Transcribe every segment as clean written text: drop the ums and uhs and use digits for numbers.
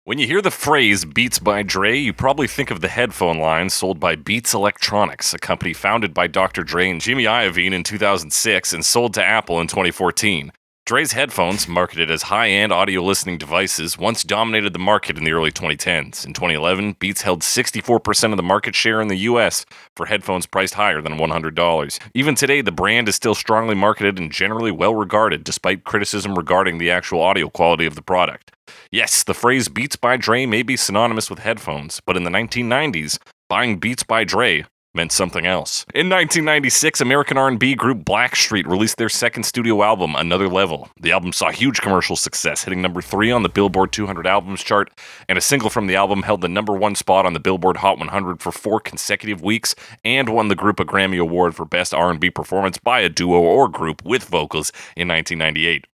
When you hear the phrase Beats by Dre, you probably think of the headphone line sold by Beats Electronics, a company founded by Dr. Dre and Jimmy Iovine in 2006 and sold to Apple in 2014. Dre's headphones, marketed as high-end audio listening devices, once dominated the market in the early 2010s. In 2011, Beats held 64% of the market share in the US for headphones priced higher than $100. Even today, the brand is still strongly marketed and generally well-regarded, despite criticism regarding the actual audio quality of the product. Yes, the phrase Beats by Dre may be synonymous with headphones, but in the 1990s, buying Beats by Dre meant something else. In 1996, American R&B group Blackstreet released their second studio album, Another Level. The album saw huge commercial success, hitting number 3 on the Billboard 200 Albums chart, and a single from the album held the number 1 spot on the Billboard Hot 100 for 4 consecutive weeks, and won the group a Grammy Award for Best R&B Performance by a Duo or Group with Vocals in 1998.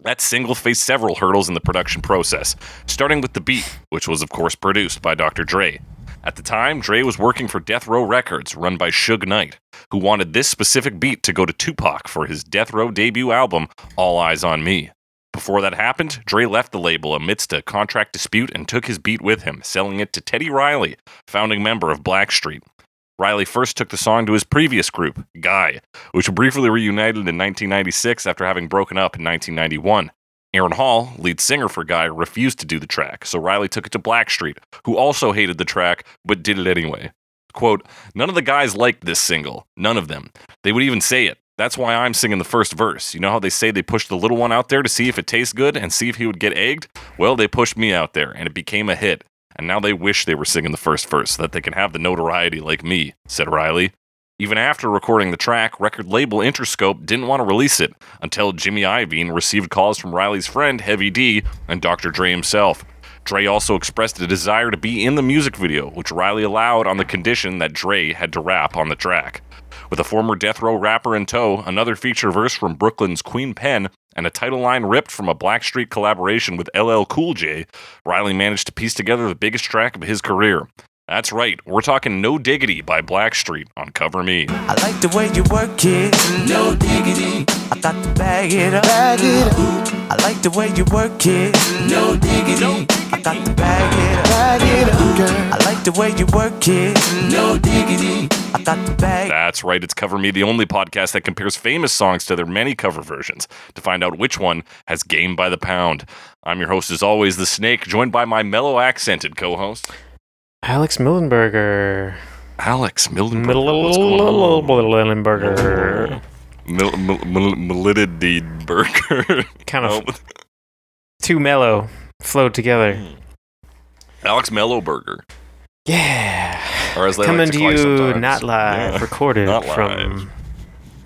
That single faced several hurdles in the production process, starting with the beat, which was of course produced by Dr. Dre. At the time, Dre was working for Death Row Records, run by Suge Knight, who wanted this specific beat to go to Tupac for his Death Row debut album, All Eyes on Me. Before that happened, Dre left the label amidst a contract dispute and took his beat with him, selling it to Teddy Riley, founding member of Blackstreet. Riley first took the song to his previous group, Guy, which briefly reunited in 1996 after having broken up in 1991. Aaron Hall, lead singer for Guy, refused to do the track, so Riley took it to Blackstreet, who also hated the track, but did it anyway. Quote, "None of the guys liked this single. None of them. They would even say it. That's why I'm singing the first verse. You know how they say they pushed the little one out there to see if it tastes good and see if he would get egged? Well, they pushed me out there, and it became a hit. And now they wish they were singing the first verse so that they can have the notoriety like me," said Riley. Even after recording the track, record label Interscope didn't want to release it until Jimmy Iovine received calls from Riley's friend Heavy D and Dr. Dre himself. Dre also expressed a desire to be in the music video, which Riley allowed on the condition that Dre had to rap on the track. With a former Death Row rapper in tow, another feature verse from Brooklyn's Queen Pen, and a title line ripped from a Blackstreet collaboration with LL Cool J, Riley managed to piece together the biggest track of his career. That's right, we're talking No Diggity by Blackstreet on Cover Me. I like the way you work it, no diggity. I got to bag it up. I like the way you work it, no diggity. I got to bag it up, girl. I like the way you work it, no diggity. I got to bag. That's right, it's Cover Me, the only podcast that compares famous songs to their many cover versions to find out which one has game by the pound. I'm your host, as always, The Snake, joined by my mellow-accented co-host, Alex Millenberger. Alex Millenberger. Millenberger. Kind of too mellow, flowed together. Alex Mellowberger. Yeah. Or as they Coming like to to call you, sometimes. not live, recorded Not from live.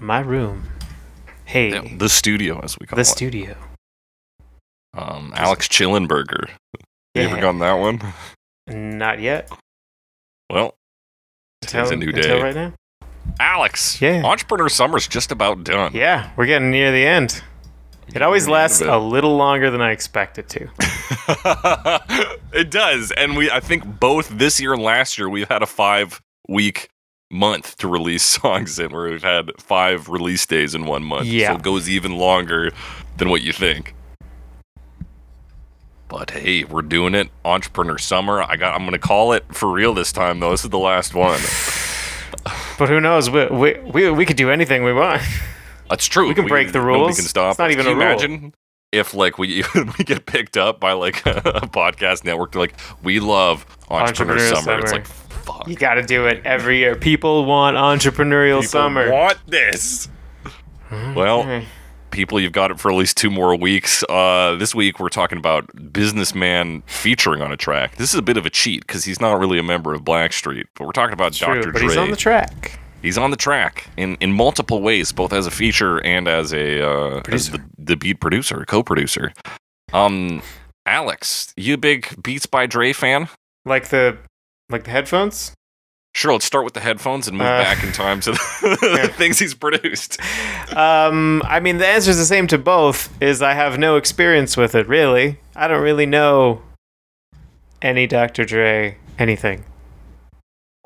my room. Hey, Yeah, the studio, as we call the it. studio. Alex Chillenberger. You ever Yeah. gotten that one? Not yet. Well, today's a new day. Until right now? Alex, Yeah. Entrepreneur Summer's just about done. Yeah, we're getting near the end. It always lasts a little longer than I expect it to. It does, and I think both this year and last year we've had a 5-week month to release songs in, where we've had 5 release days in 1 month. Yeah. So it goes even longer than what you think. But hey, we're doing it. Entrepreneur Summer. I'm gonna call it for real this time, though. This is the last one. But who knows? We could do anything we want. That's true. We can break the Nobody rules. can stop. It's not us. even Can a you rule. imagine if like we get picked up by like a podcast network? They're like, we love Entrepreneur Summer. It's like, fuck. You got to do it every year. People want entrepreneurial People summer. want this. Well, people, you've got it for at least 2 more weeks. This week we're talking about Businessman featuring on a track. This is a bit of a cheat because he's not really a member of Blackstreet, but we're talking about True, Dr. but Dre. he's on the track. He's on the track in multiple ways, both as a feature and as a as the beat producer, co-producer. Alex, you a big Beats by Dre fan? Like the headphones? Sure, let's start with the headphones and move back in time to the things he's produced. I mean, the answer is the same to both, is I have no experience with it, really. I don't really know any Dr. Dre anything.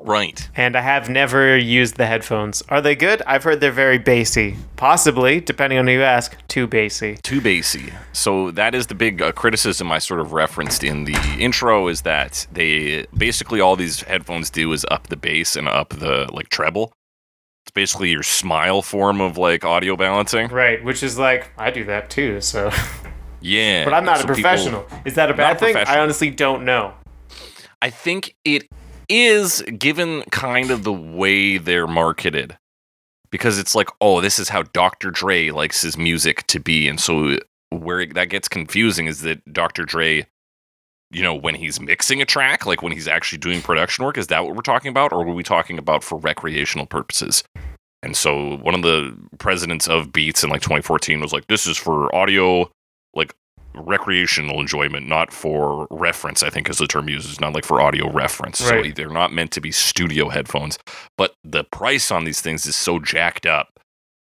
Right. And I have never used the headphones. Are they good? I've heard they're very bassy. Possibly, depending on who you ask, too bassy. Too bassy. So that is the big criticism I sort of referenced in the intro, is that they basically all these headphones do is up the bass and up the like treble. It's basically your smile form of like audio balancing. Right, which is like, I do that too, so. Yeah. But I'm not a professional. Is that a bad thing? I honestly don't know. I think it is, given kind of the way they're marketed, because it's like, oh, this is how Dr. Dre likes his music to be. And so where that gets confusing is that Dr. Dre, you know, when he's mixing a track, like when he's actually doing production work, is that what we're talking about? Or were we talking about for recreational purposes? And so one of the presidents of Beats in like 2014 was like, this is for audio, like recreational enjoyment, not for reference, I think is the term used, not like for audio reference. Right. So they're not meant to be studio headphones, but the price on these things is so jacked up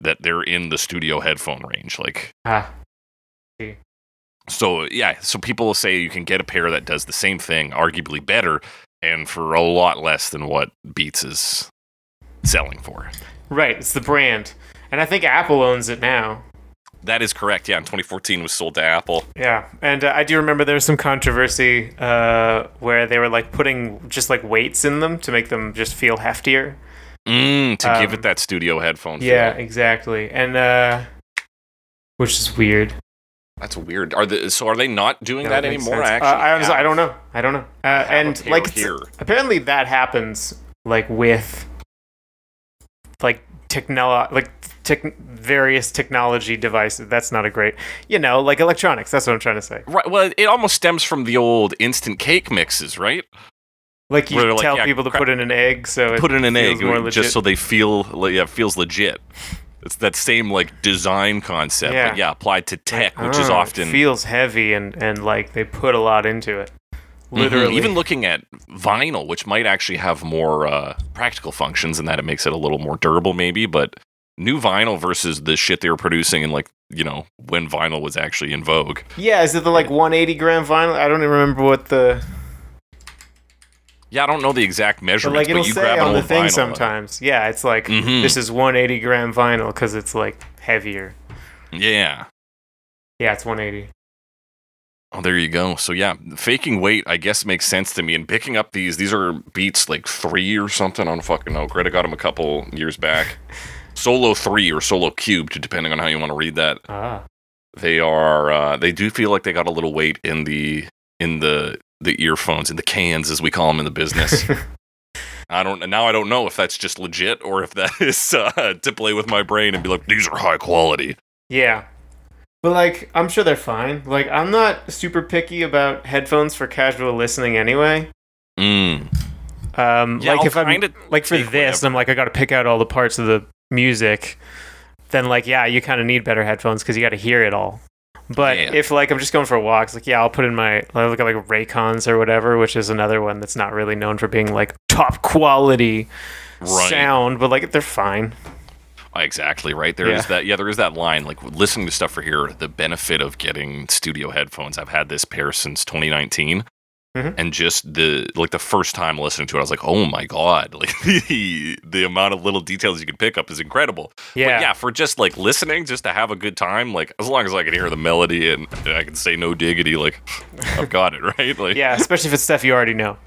that they're in the studio headphone range. Like, so yeah, so people will say you can get a pair that does the same thing, arguably better, and for a lot less than what Beats is selling for. Right, it's the brand. And I think Apple owns it now. That is correct. Yeah, in 2014 was sold to Apple. Yeah, and I do remember there was some controversy where they were like putting just like weights in them to make them just feel heftier. To give it that studio headphone feel. Yeah, exactly. And which is weird. That's weird. Are they not doing that anymore? I don't know. And like here. Apparently that happens like with like various technology devices. That's not a great, like electronics. That's what I'm trying to say. Right. Well, it almost stems from the old instant cake mixes, right? Like you tell people to put in an egg, so it put in an egg more legit. Just so they feel, it feels legit. It's that same like design concept, but applied to tech, which is often it feels heavy and like they put a lot into it. Literally. Even looking at vinyl, which might actually have more practical functions in that it makes it a little more durable, maybe, but new vinyl versus the shit they were producing in like, when vinyl was actually in vogue. Yeah, is it the like 180 gram vinyl? I don't even remember what the. Yeah, I don't know the exact measurements, but you say grab an on the old thing vinyl. Sometimes. Yeah, it's like this is 180 gram vinyl because it's like heavier. Yeah. Yeah, it's 180. Oh, there you go. So yeah, faking weight, I guess, makes sense to me. And picking up these are Beats like 3 or something. I don't fucking know. Greta got them a couple years back. Solo 3 or Solo Cubed, depending on how you want to read that. They are. They do feel like they got a little weight in the earphones, in the cans, as we call them in the business. I don't know if that's just legit or if that is to play with my brain and be like, these are high quality. Yeah. But, like, I'm sure they're fine. Like, I'm not super picky about headphones for casual listening anyway. Yeah, like, if I'm, like, for this, I'm like, I gotta pick out all the parts of the music, then, like, yeah, you kind of need better headphones because you gotta hear it all. But if, like, I'm just going for a walk, it's like, yeah, I'll put in my, I look at, like, Raycons or whatever, which is another one that's not really known for being, like, top quality sound, but, like, they're fine. Exactly, right? There is that line, like listening to stuff for here, the benefit of getting studio headphones. I've had this pair since 2019. And just the first time listening to it, I was like, oh my God, like the amount of little details you can pick up is incredible. Yeah. But yeah, for just like listening, just to have a good time, like as long as I can hear the melody and I can say no diggity, like I've got it, right? Like, yeah, especially if it's stuff you already know.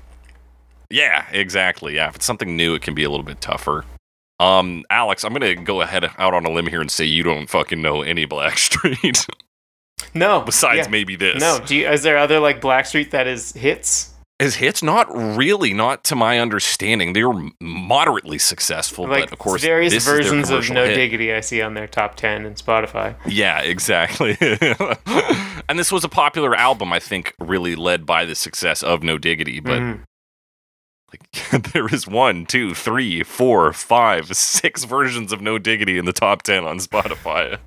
Yeah, exactly. Yeah, if it's something new, it can be a little bit tougher. Alex, I'm gonna go ahead out on a limb here and say you don't fucking know any Blackstreet. No. Besides maybe this. No. Is there other like Blackstreet that is hits? Is hits? Not really, not to my understanding. They were moderately successful, like, but of course, various versions of No hit. Diggity I see on their top 10 in Spotify. Yeah, exactly. And this was a popular album, I think, really led by the success of No Diggity, but. Like, there is 1, 2, 3, 4, 5, 6 versions of No Diggity in the top 10 on Spotify.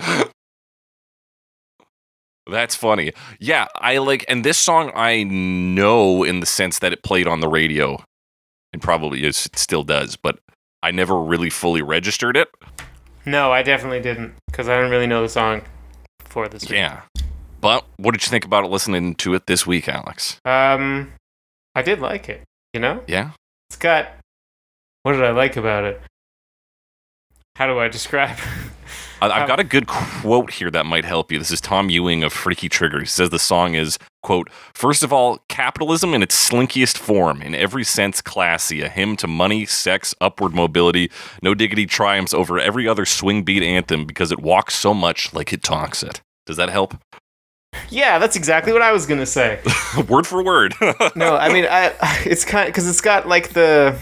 That's funny. Yeah, and this song I know in the sense that it played on the radio, and probably it still does, but I never really fully registered it. No, I definitely didn't, because I didn't really know the song before this week. Yeah. But what did you think about it listening to it this week, Alex? I did like it. You know? Yeah. It's got What did I like about it? How do I describe? I've got a good quote here that might help you. This is Tom Ewing of Freaky Trigger. He says the song is, quote, "First of all, capitalism in its slinkiest form, in every sense classy, a hymn to money, sex, upward mobility. No Diggity triumphs over every other swing beat anthem because it walks so much like it talks it." Does that help? Yeah, that's exactly what I was gonna say. Word for word. No, I mean, it's kind of because it's got like the,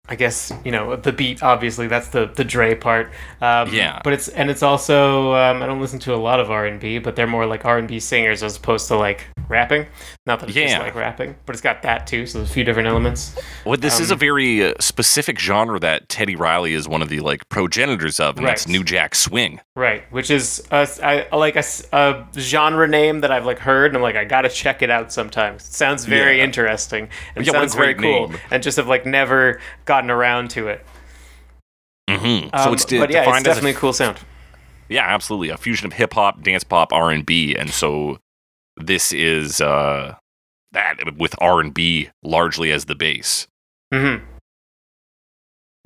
I guess, the beat, obviously, that's the Dre part. Yeah. But it's also, I don't listen to a lot of R&B, but they're more like R&B singers as opposed to like rapping. Not that it's just like rapping, but it's got that too, so there's a few different elements. Well, this is a very specific genre that Teddy Riley is one of the like progenitors of, and that's New Jack Swing. Right, which is a genre name that I've like heard, and I'm like, I gotta check it out sometimes. It sounds very interesting, and sounds very cool, and just have like never gotten around to it. Mm-hmm. So it's but yeah, it's definitely a cool sound. Yeah, absolutely, a fusion of hip hop, dance pop, R&B, and so this is that with R&B largely as the base. Mm-hmm.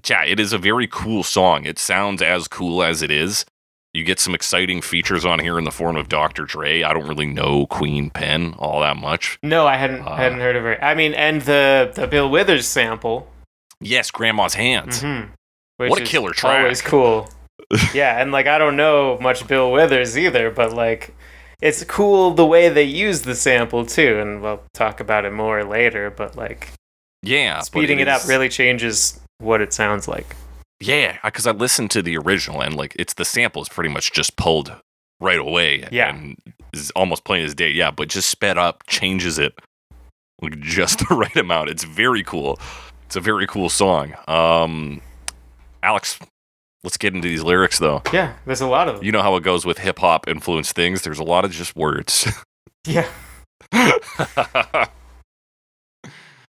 Yeah, it is a very cool song. It sounds as cool as it is. You get some exciting features on here in the form of Dr. Dre. I don't really know Queen Pen all that much. No, I hadn't heard of her. I mean, and the Bill Withers sample. Yes, Grandma's Hands. Mm-hmm. What a killer track. Always cool. Yeah, and like I don't know much Bill Withers either, but like it's cool the way they use the sample too, and we'll talk about it more later, but like speeding it up really changes what it sounds like. Yeah, because I listened to the original and like the sample is pretty much just pulled right away. Yeah. And is almost plain as day. Yeah, but just sped up changes it like just the right amount. It's very cool. It's a very cool song. Alex, let's get into these lyrics though. Yeah, there's a lot of them. You know how it goes with hip hop influenced things. There's a lot of just words. Yeah.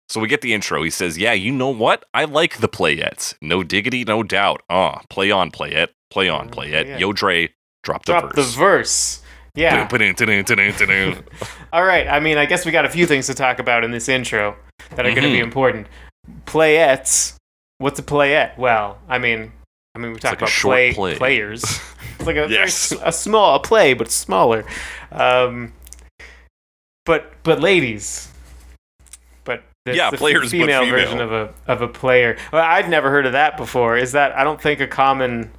So we get the intro. He says, "Yeah, you know what? I like the playettes. No diggity, no doubt. Play on, playette. Play on, playette. Yo, Dre, drop the verse. Yeah. All right. I mean, I guess we got a few things to talk about in this intro that are going to be important. Playettes. What's a playette? Well, I mean, we talk about players. It's like a small play, but smaller. But ladies. The players, female, but female version of a player. Well, I've never heard of that before. Is that, I don't think, a common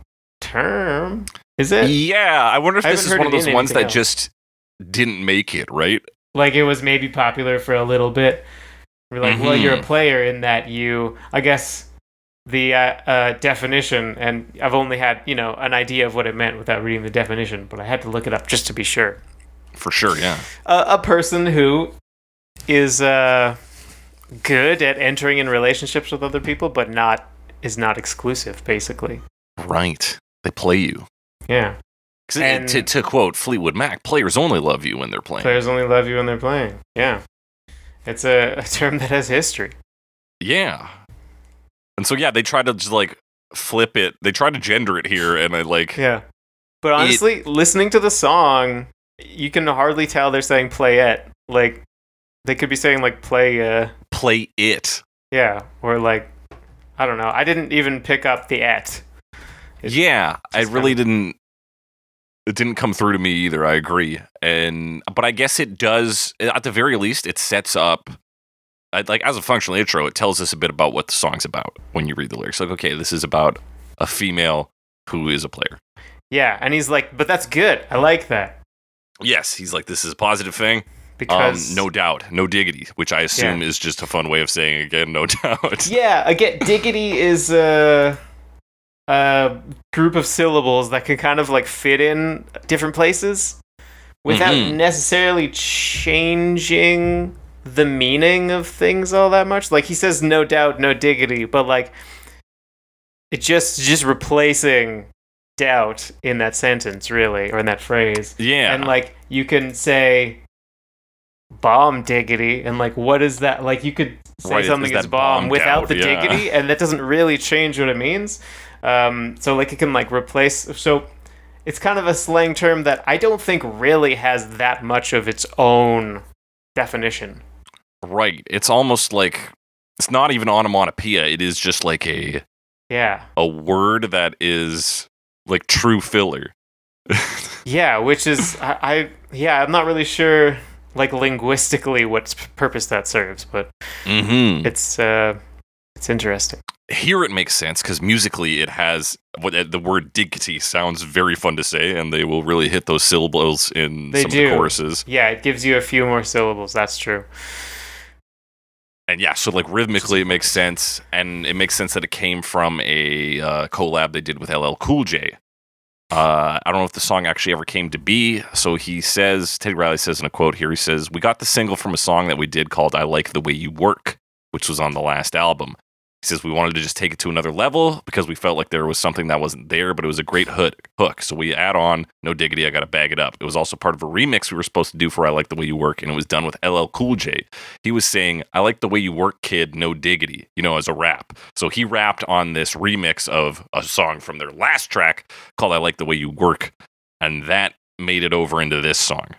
term? Is it? Yeah, I wonder if this is one of those ones that just didn't make it, right? Like it was maybe popular for a little bit. We're like, well, you're a player in that I guess the definition, and I've only had, an idea of what it meant without reading the definition, but I had to look it up just to be sure. For sure, yeah. A person who is good at entering in relationships with other people, but is not exclusive, basically. Right. They play you. Yeah. And to quote Fleetwood Mac, players only love you when they're playing. Players only love you when they're playing. Yeah. It's a term that has history. Yeah. And so, they try to just, like, flip it. They try to gender it here, and I, like... Yeah. But honestly, listening to the song, you can hardly tell they're saying playette. Like, they could be saying, like, play it. Yeah. Or, like, I don't know. I didn't even pick up the et. I really didn't... It didn't come through to me either, I agree. But I guess it does, at the very least, it sets up... Like, as a functional intro, it tells us a bit about what the song's about when you read the lyrics. Like, okay, this is about a female who is a player. Yeah, and he's like, but that's good. I like that. Yes, he's like, this is a positive thing. Because... no doubt. No diggity, which I assume is just a fun way of saying, again, no doubt. Yeah, again, diggity is a group of syllables that can kind of, like, fit in different places without necessarily changing... the meaning of things all that much. Like, he says no doubt, no diggity, but like it just replacing doubt in that sentence, really, or in that phrase. Yeah. And like you can say bomb diggity, and like what is that? Like you could say something is bomb without the diggity, and that doesn't really change what it means. So like it can like replace, so it's kind of a slang term that I don't think really has that much of its own definition. Right. It's almost like It's not even onomatopoeia. It is just like a word that is like true filler. Yeah, which is I'm not really sure like linguistically what purpose that serves, but it's interesting. Here it makes sense because musically it has the word diggity sounds very fun to say, and they will really hit those syllables in some of the choruses. Yeah, it gives you a few more syllables. That's true. And yeah, so like rhythmically it makes sense, and it makes sense that it came from a collab they did with LL Cool J. I don't know if the song actually ever came to be. So Teddy Riley says in a quote here, he says, "We got the single from a song that we did called I Like the Way You Work, which was on the last album. He says, we wanted to just take it to another level because we felt like there was something that wasn't there, but it was a great hook. So we add on No Diggity, I Gotta Bag It Up. It was also part of a remix we were supposed to do for I Like the Way You Work, and it was done with LL Cool J. He was saying, I like the way you work, kid, no diggity, as a rap. So he rapped on this remix of a song from their last track called I Like the Way You Work, and that made it over into this song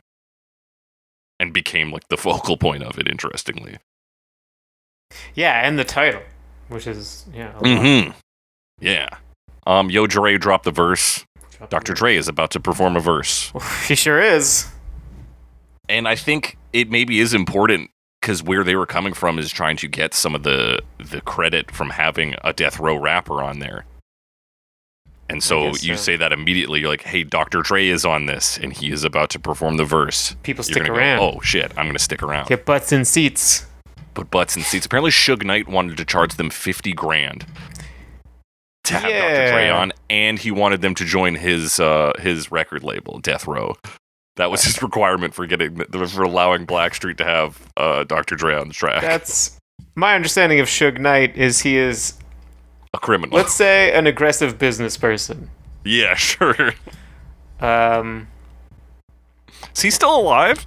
and became like the focal point of it, interestingly. Yeah, and the title. Which is, Yeah. Yo Dre dropped the verse. Dr. Dre is about to perform a verse. He sure is. And I think it maybe is important because where they were coming from is trying to get some of the credit from having a Death Row rapper on there. And so you say that immediately, you're like, hey, Dr. Dre is on this, and he is about to perform the verse. People stick around. Go, oh, shit, I'm going to stick around. Get butts in seats. Put butts in seats. Apparently, Suge Knight wanted to charge them $50,000 to have Dr. Dre on, and he wanted them to join his record label, Death Row. That was his requirement for allowing Blackstreet to have Dr. Dre on the track. That's my understanding of Suge Knight. He is a criminal. Let's say an aggressive business person. Yeah, sure. Is he still alive?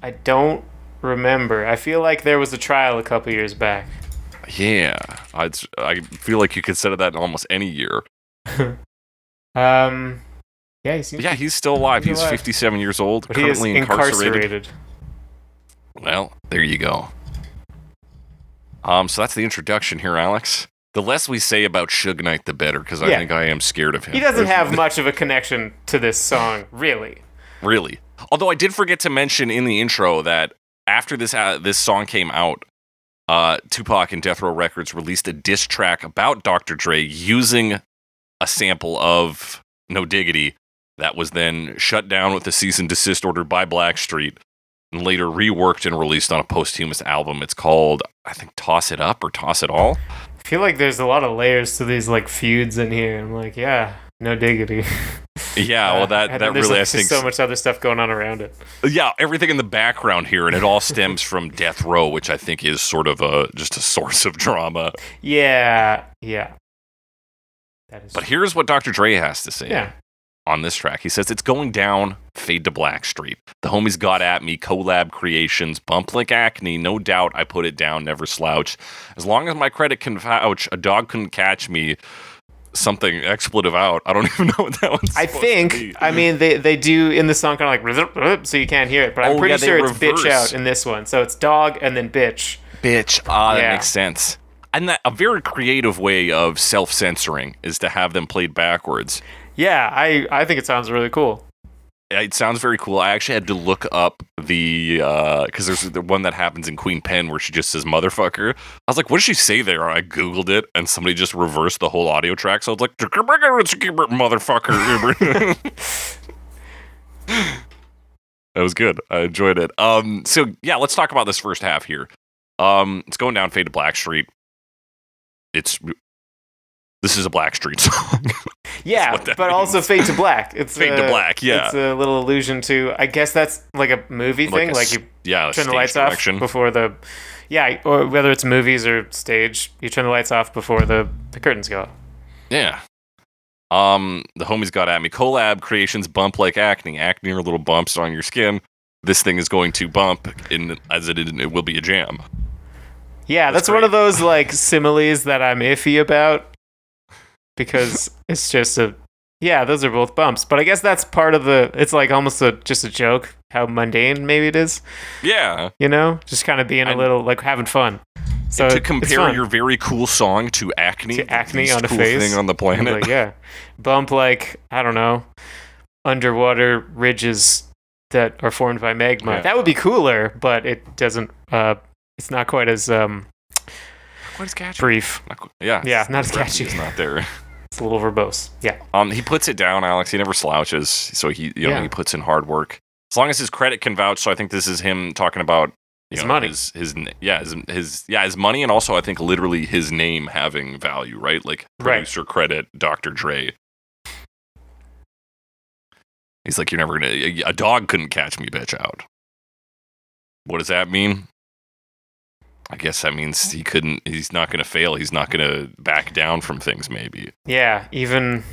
I don't remember. I feel like there was a trial a couple years back. Yeah, I feel like you could set that in almost any year. He's still alive. He's 57 years old, but currently he is incarcerated. Well, there you go. So that's the introduction here, Alex. The less we say about Suge Knight, the better, because I think I am scared of him. He doesn't have much of a connection to this song, really. Really. Although I did forget to mention in the intro that after this song came out, Tupac and Death Row Records released a diss track about Dr. Dre using a sample of No Diggity that was then shut down with a cease and desist order by Blackstreet and later reworked and released on a posthumous album. It's called, I think, Toss It Up or Toss It All. I feel like there's a lot of layers to these like feuds in here. I'm like, yeah, No Diggity. Yeah, well, that really, like, I think, so much other stuff going on around it. Yeah, everything in the background here, and it all stems from Death Row, which I think is sort of just a source of drama. Yeah. That is. But here's what Dr. Dre has to say on this track. He says, "It's going down, fade to Blackstreet. The homies got at me, collab creations, bump like acne, no doubt I put it down, never slouch. As long as my credit can vouch, a dog couldn't catch me." Something expletive out. I don't even know what that one's supposed to be. I mean, they do in the song kind of like, so you can't hear it, but I'm pretty sure it's bitch out in this one. So it's dog and then bitch. Bitch. That makes sense. And that a very creative way of self-censoring is to have them played backwards. Yeah, I think it sounds really cool. It sounds very cool. I actually had to look up because there's the one that happens in Queen Pen where she just says motherfucker. I was like, what does she say there? I Googled it and somebody just reversed the whole audio track. So I was like, motherfucker. That was good. I enjoyed it. So yeah, let's talk about this first half here. It's going down, fade to Blackstreet. This is a Blackstreet song. Yeah, but means. Also Fade to Black. It's Fade to Black, yeah. It's a little allusion to, I guess that's like a movie thing. Like you turn the lights off before the... Yeah, or whether it's movies or stage, you turn the lights off before the curtains go up. Yeah. The homies got at me. Collab creations bump like acne. Acne are little bumps on your skin. This thing is going to bump it will be a jam. Yeah, that's one of those like similes that I'm iffy about. Because it's just those are both bumps. But I guess that's part of it's like almost just a joke how mundane maybe it is. Yeah. Just kind of being a little, like, having fun. So to compare your very cool song to acne. To acne on a cool face. thing on the planet. Like, yeah. Bump, like, I don't know, underwater ridges that are formed by magma. Yeah. That would be cooler, but it doesn't, it's not quite as, catchy. brief. Yeah, not as catchy. It's not there. It's a little verbose. Yeah. He puts it down, Alex. He never slouches, so he puts in hard work. As long as his credit can vouch. So I think this is him talking about his money. His money, and also I think literally his name having value, right? Like producer credit, Dr. Dre. He's like, you're never gonna. A dog couldn't catch me, bitch, out. What does that mean? I guess that means he's not going to fail. He's not going to back down from things, maybe. Yeah, even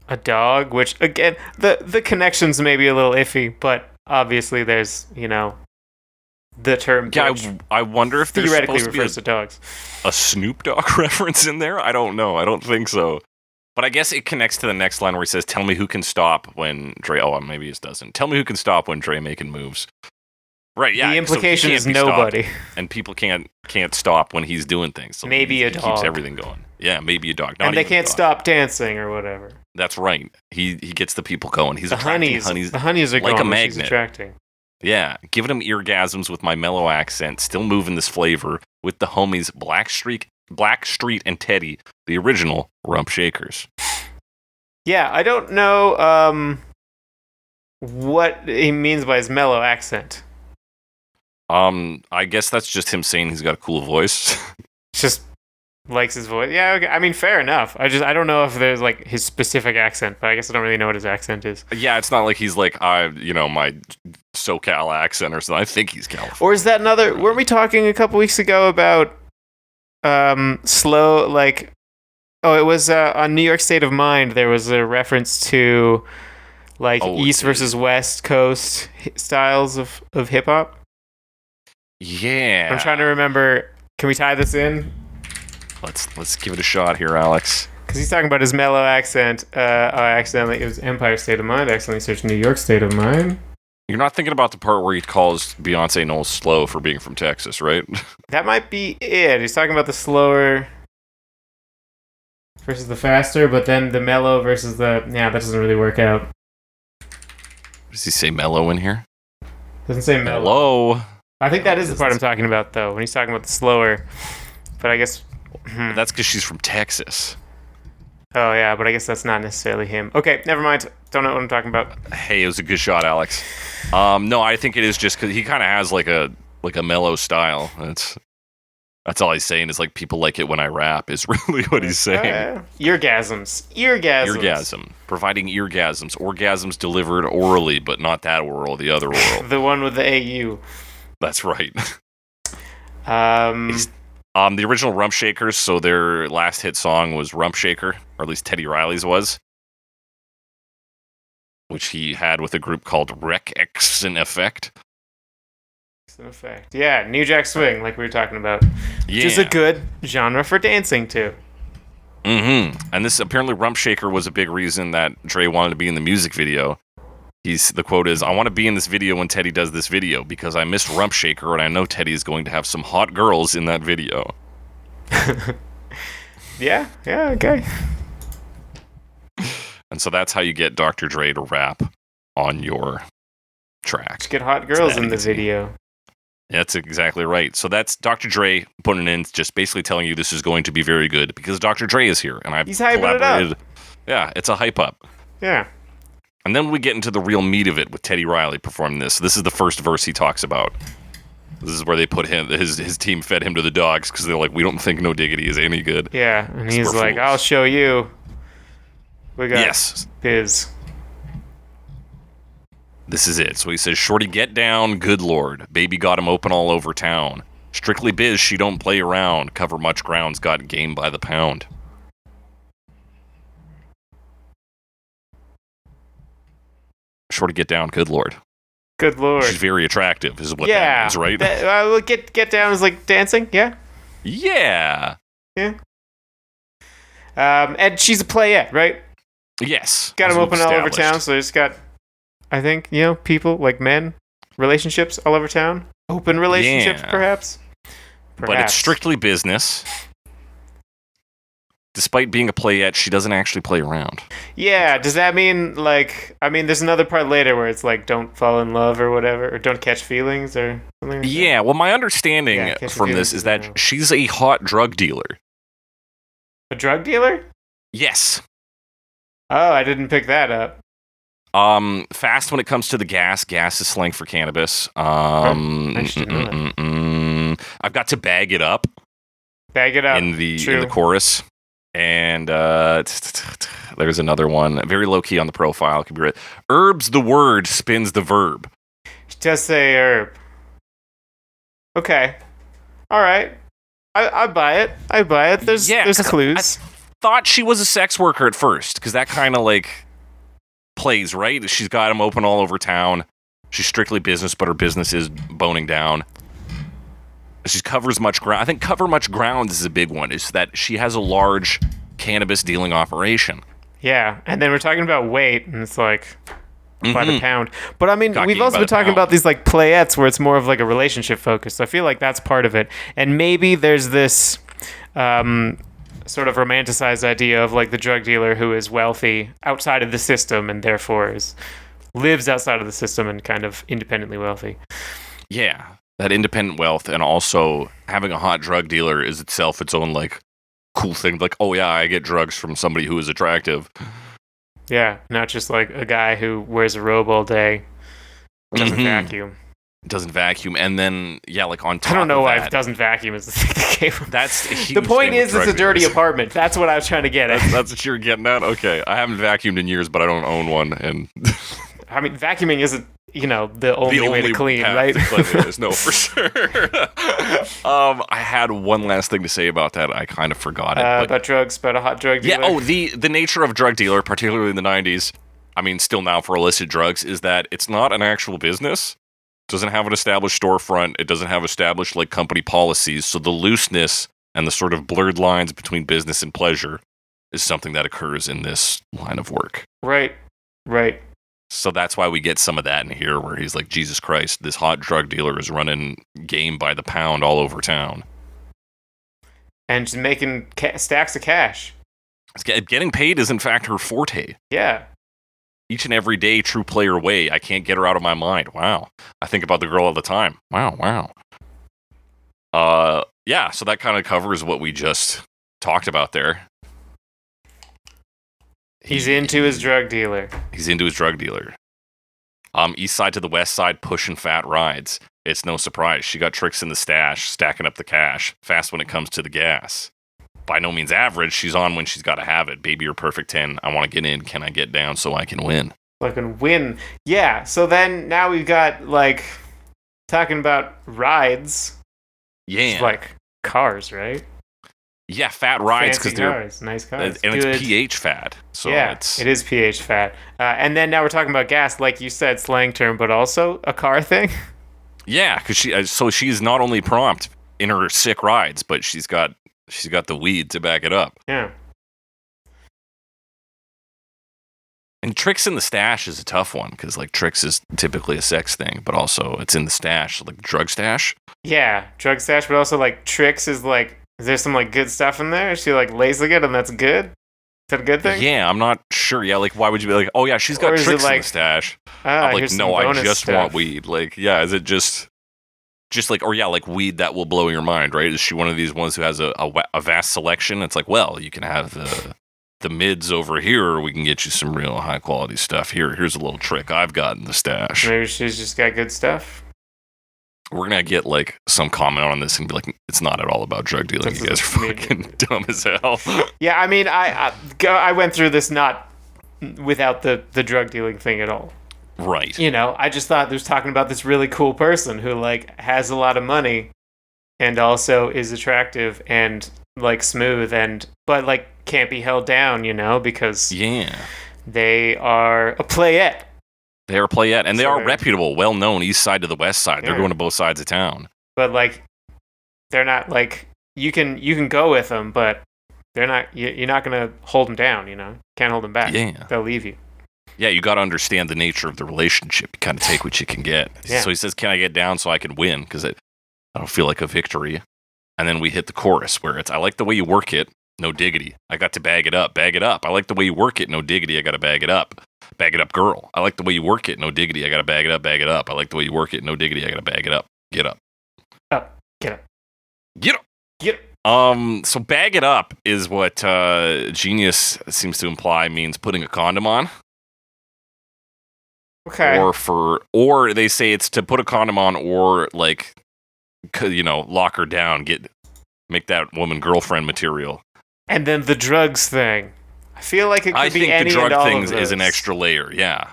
a dog, which, again, the connections may be a little iffy, but obviously there's, the term. Yeah, I wonder if there's theoretically supposed refers to to dogs. A Snoop Dogg reference in there? I don't know. I don't think so. But I guess it connects to the next line where he says, tell me who can stop when Dre... Oh, maybe it doesn't. Tell me who can stop when Dre making moves. Right, yeah. The implication is nobody. And people can't stop when he's doing things. So maybe a dog. He keeps everything going. Yeah, maybe a dog. And they can't stop dancing or whatever. That's right. He gets the people going. He's attracting honeys. The honeys are like going, a magnet. He's attracting. Yeah, giving him eargasms with my mellow accent, still moving this flavor with the homies Blackstreet and Teddy, the original Rump Shakers. Yeah, I don't know what he means by his mellow accent. I guess that's just him saying he's got a cool voice. Just likes his voice. Yeah, okay. I mean, fair enough. I don't know if there's like his specific accent, but I guess I don't really know what his accent is. Yeah, it's not like he's like my SoCal accent or something. I think he's California. Or is that another? Weren't we talking a couple weeks ago about slow, like? Oh, it was on New York State of Mind. There was a reference to like East versus West Coast styles of hip hop. Yeah. I'm trying to remember. Can we tie this in? Let's give it a shot here, Alex. Because he's talking about his mellow accent. It was Empire State of Mind. I accidentally searched New York State of Mind. You're not thinking about the part where he calls Beyonce Knowles slow for being from Texas, right? That might be it. He's talking about the slower versus the faster, but then the mellow versus the... Yeah, that doesn't really work out. Does he say mellow in here? Doesn't say mellow. Mellow. I think that is the part I'm talking about, though, when he's talking about the slower. But I guess... That's because she's from Texas. Oh, yeah, but I guess that's not necessarily him. Okay, never mind. Don't know what I'm talking about. Hey, it was a good shot, Alex. No, I think it is just because he kind of has like a mellow style. That's all he's saying is like people like it when I rap is really what he's saying. Eargasms. Eargasm. Providing eargasms. Orgasms delivered orally, but not that oral, the other oral. The one with the AU. That's right. The original Rump Shakers, so their last hit song was Rump Shaker, or at least Teddy Riley's was, which he had with a group called Rec X in Effect. Yeah, New Jack Swing, like we were talking about. Yeah. Which is a good genre for dancing to. Mm-hmm. And this, apparently Rump Shaker was a big reason that Dre wanted to be in the music video. The quote is, I want to be in this video when Teddy does this video because I missed Rump Shaker and I know Teddy is going to have some hot girls in that video. Yeah, okay. And so that's how you get Dr. Dre to rap on your track. Just get hot girls in the video. That's exactly right. So that's Dr. Dre putting in, just basically telling you this is going to be very good because Dr. Dre is here. And He's hyping it up. Yeah, it's a hype up. Yeah. And then we get into the real meat of it with Teddy Riley performing this. This is the first verse he talks about. This is where they put him, his team fed him to the dogs because they're like, we don't think No Diggity is any good. Yeah, and he's like, I'll show you. We got Biz. This is it. So he says, Shorty, get down, good lord. Baby got him open all over town. Strictly biz, she don't play around. Cover much ground's got game by the pound. Shorty, get down, good lord. Good lord. She's very attractive, is what that means, right? Get down is like dancing, yeah? Yeah. Yeah. And she's a playette, right? Yes. Got him open all over town, so there's got, I think, people, like men, relationships all over town. Open relationships, perhaps. But it's strictly business. Despite being a playette, she doesn't actually play around. Yeah, does that mean, like... I mean, there's another part later where it's like, don't fall in love or whatever, or don't catch feelings or something like that. Well, my understanding from this is that she's a hot drug dealer. A drug dealer? Yes. Oh, I didn't pick that up. Fast when it comes to the gas. Gas is slang for cannabis. I should know that. I've got to bag it up. Bag it up. In the chorus. And there's another one, very low key on the profile. It could be right. Herb's the word, spins the verb. Just say herb. Okay. All right. I buy it. There's clues. I thought she was a sex worker at first, because that kind of like plays, right? She's got them open all over town. She's strictly business, but her business is boning down. She covers much ground. I think cover much ground is a big one, is that she has a large cannabis dealing operation. Yeah, and then we're talking about weight, and it's like by the pound. But I mean, we've also been talking about these like playettes where it's more of like a relationship focus. So I feel like that's part of it. And maybe there's this sort of romanticized idea of like the drug dealer who is wealthy outside of the system and therefore lives outside of the system and kind of independently wealthy. Yeah. That independent wealth, and also having a hot drug dealer is itself its own like cool thing. Like, oh yeah, I get drugs from somebody who is attractive. Yeah, not just like a guy who wears a robe all day, doesn't vacuum. Doesn't vacuum, and then like on top. I don't know why that, doesn't vacuum is the thing that came from. That's a huge the point thing is it's a dirty apartment. That's what I was trying to get at. That's what you're getting at. Okay, I haven't vacuumed in years, but I don't own one, and I mean, vacuuming isn't, the only way to clean, right? No, for sure. I had one last thing to say about that. I kind of forgot it. About drugs, about a hot drug dealer. Yeah, the nature of drug dealer, particularly in the 90s, I mean, still now for illicit drugs, is that it's not an actual business. It doesn't have an established storefront. It doesn't have established, like, company policies. So the looseness and the sort of blurred lines between business and pleasure is something that occurs in this line of work. Right. So that's why we get some of that in here where he's like, Jesus Christ, this hot drug dealer is running game by the pound all over town. And she's making stacks of cash. Getting paid is, in fact, her forte. Yeah. Each and every day, true player way. I can't get her out of my mind. Wow. I think about the girl all the time. Wow. Yeah, so that kind of covers what we just talked about there. He's into his drug dealer. East side to the west side, pushing fat rides. It's no surprise. She got tricks in the stash, stacking up the cash. Fast when it comes to the gas. By no means average. She's on when she's got to have it. Baby, you're perfect 10. I want to get in. Can I get down so I can win? I can win. Yeah, so then now we've got, like, talking about rides. Yeah. It's like cars, right? Yeah, fat rides because they're nice cars, and it's pH fat. So yeah, it is pH fat. And then now we're talking about gas, like you said, slang term, but also a car thing. Yeah, because she's not only prompt in her sick rides, but she's got the weed to back it up. Yeah. And tricks in the stash is a tough one because like tricks is typically a sex thing, but also it's in the stash, like drug stash. Yeah, drug stash, but also like tricks is like. Is there some, like, good stuff in there? Is she, like, lacing it and that's good? Is that a good thing? Yeah, I'm not sure. Yeah, like, why would you be like, oh, yeah, she's got tricks in the stash. I'm like, no, I just want weed. Like, yeah, is it just like, or yeah, like weed that will blow your mind, right? Is she one of these ones who has a vast selection? It's like, well, you can have the mids over here, or we can get you some real high-quality stuff. Here's a little trick I've got in the stash. Maybe she's just got good stuff. We're going to get, like, some comment on this and be like, it's not at all about drug dealing. You guys are fucking dumb as hell. Yeah, I mean, I went through this not without the drug dealing thing at all. Right. I just thought they was talking about this really cool person who, like, has a lot of money and also is attractive and, like, smooth but, like, can't be held down, because they are a playette. They are playette, and they are reputable, well-known east side to the west side. They're going to both sides of town. But, like, they're not, like, you can go with them, but they're not, you're not going to hold them down, Can't hold them back. Yeah. They'll leave you. Yeah, you got to understand the nature of the relationship. You kind of take what you can get. Yeah. So he says, can I get down so I can win? Because I don't feel like a victory. And then we hit the chorus where it's, I like the way you work it, no diggity. I got to bag it up, bag it up. I like the way you work it, no diggity. I got to bag it up. Bag it up, girl. I like the way you work it, no diggity. I got to bag it up, bag it up. I like the way you work it, no diggity. I got to bag it up. Get up. Up. Get up. Get up. Get up. So bag it up is what Genius seems to imply means putting a condom on. Okay. Or they say it's to put a condom on, or like, lock her down, make that woman girlfriend material. And then the drugs thing. I feel like it could be any and all of those. I think the drug thing is an extra layer, yeah.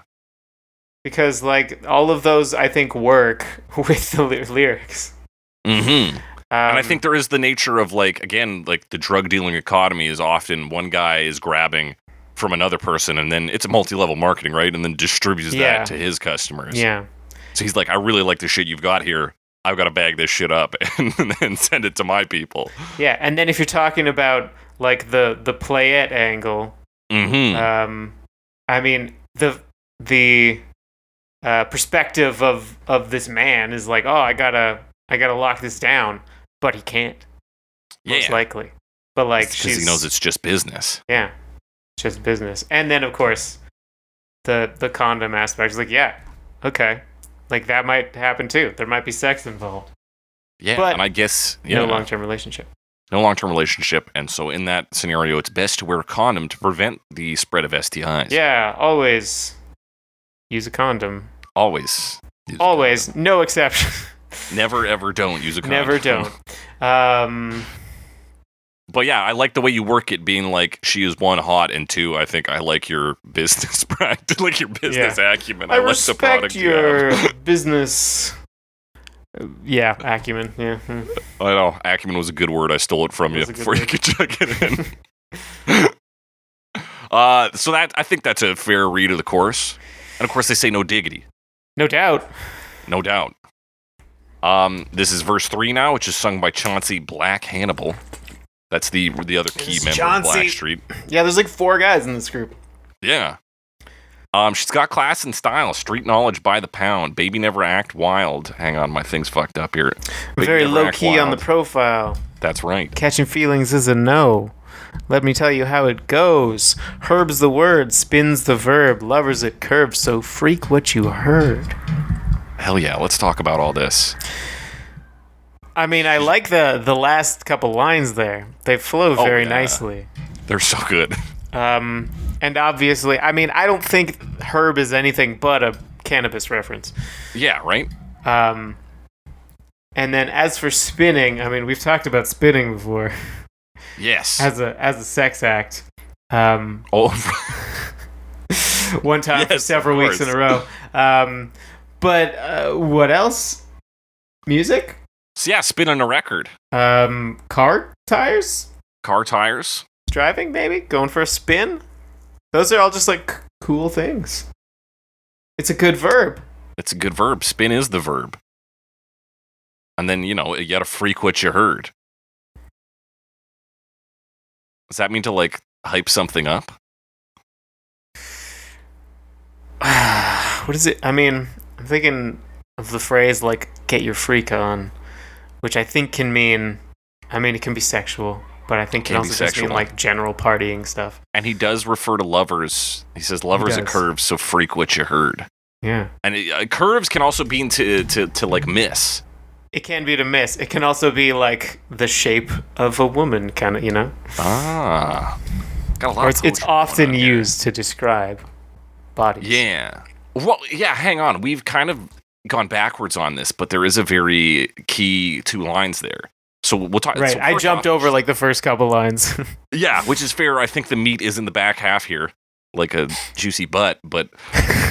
Because like all of those, I think, work with the lyrics. Mm-hmm. And I think there is the nature of like, again, like the drug dealing economy is often one guy is grabbing from another person, and then it's a multi-level marketing, right? And then distributes that to his customers. Yeah. So he's like, I really like the shit you've got here. I've got to bag this shit up and then send it to my people. Yeah, and then if you're talking about like the playette angle, I mean the perspective of this man is like, oh, I gotta lock this down, but he can't. Most likely, but like because he knows it's just business. Yeah, it's just business. And then of course the condom aspect is like, yeah, okay. Like, that might happen, too. There might be sex involved. Yeah, but and I guess... no long-term relationship. No long-term relationship. And so in that scenario, it's best to wear a condom to prevent the spread of STIs. Yeah, always use a condom. Always. Always. No exception. Never, ever don't use a condom. Never don't. But yeah, I like the way you work it being like, she is one, hot, and two, I think I like your business practice, like your business acumen. I like the product your business acumen. Yeah. I know. Acumen was a good word. I stole it from you before you could chuck it in. So that I think that's a fair read of the chorus. And of course they say no diggity. No doubt. No doubt. This is verse 3 now, which is sung by Chauncey Black Hannibal. That's the other key member of Blackstreet. Yeah, there's like 4 guys in this group. Yeah. She's got class and style, street knowledge by the pound. Baby never act wild. Hang on, my thing's fucked up here. Very low key on the profile. That's right. Catching feelings is a no. Let me tell you how it goes. Herb's the word, spins the verb, lovers it curves, so freak what you heard. Hell yeah, let's talk about all this. I mean, I like the last couple lines there. They flow very nicely. They're so good. And obviously, I mean, I don't think Herb is anything but a cannabis reference. Yeah, right? And then as for spinning, I mean, we've talked about spinning before. Yes. As a sex act. One time for several weeks in a row. But what else? Music? So yeah, spinning a record. Car tires? Car tires. Driving, maybe? Going for a spin? Those are all just like cool things. It's a good verb. It's a good verb. Spin is the verb. And then, you gotta freak what you heard. Does that mean to like hype something up? What is it? I mean, I'm thinking of the phrase like get your freak on, which I think can mean, it can be sexual, but I think it can also just mean like general partying stuff. And he does refer to lovers. He says lovers at curves, so freak what you heard. Yeah. And curves can also be to like miss. It can be to miss. It can also be like the shape of a woman, kind of, Ah. Got a lot of it's often used to describe bodies. Yeah. Well, yeah, hang on. We've kind of gone backwards on this, but there is a very key 2 lines there. So we'll talk. Right, so I jumped over like the first couple lines. Yeah, which is fair. I think the meat is in the back half here, like a juicy butt. But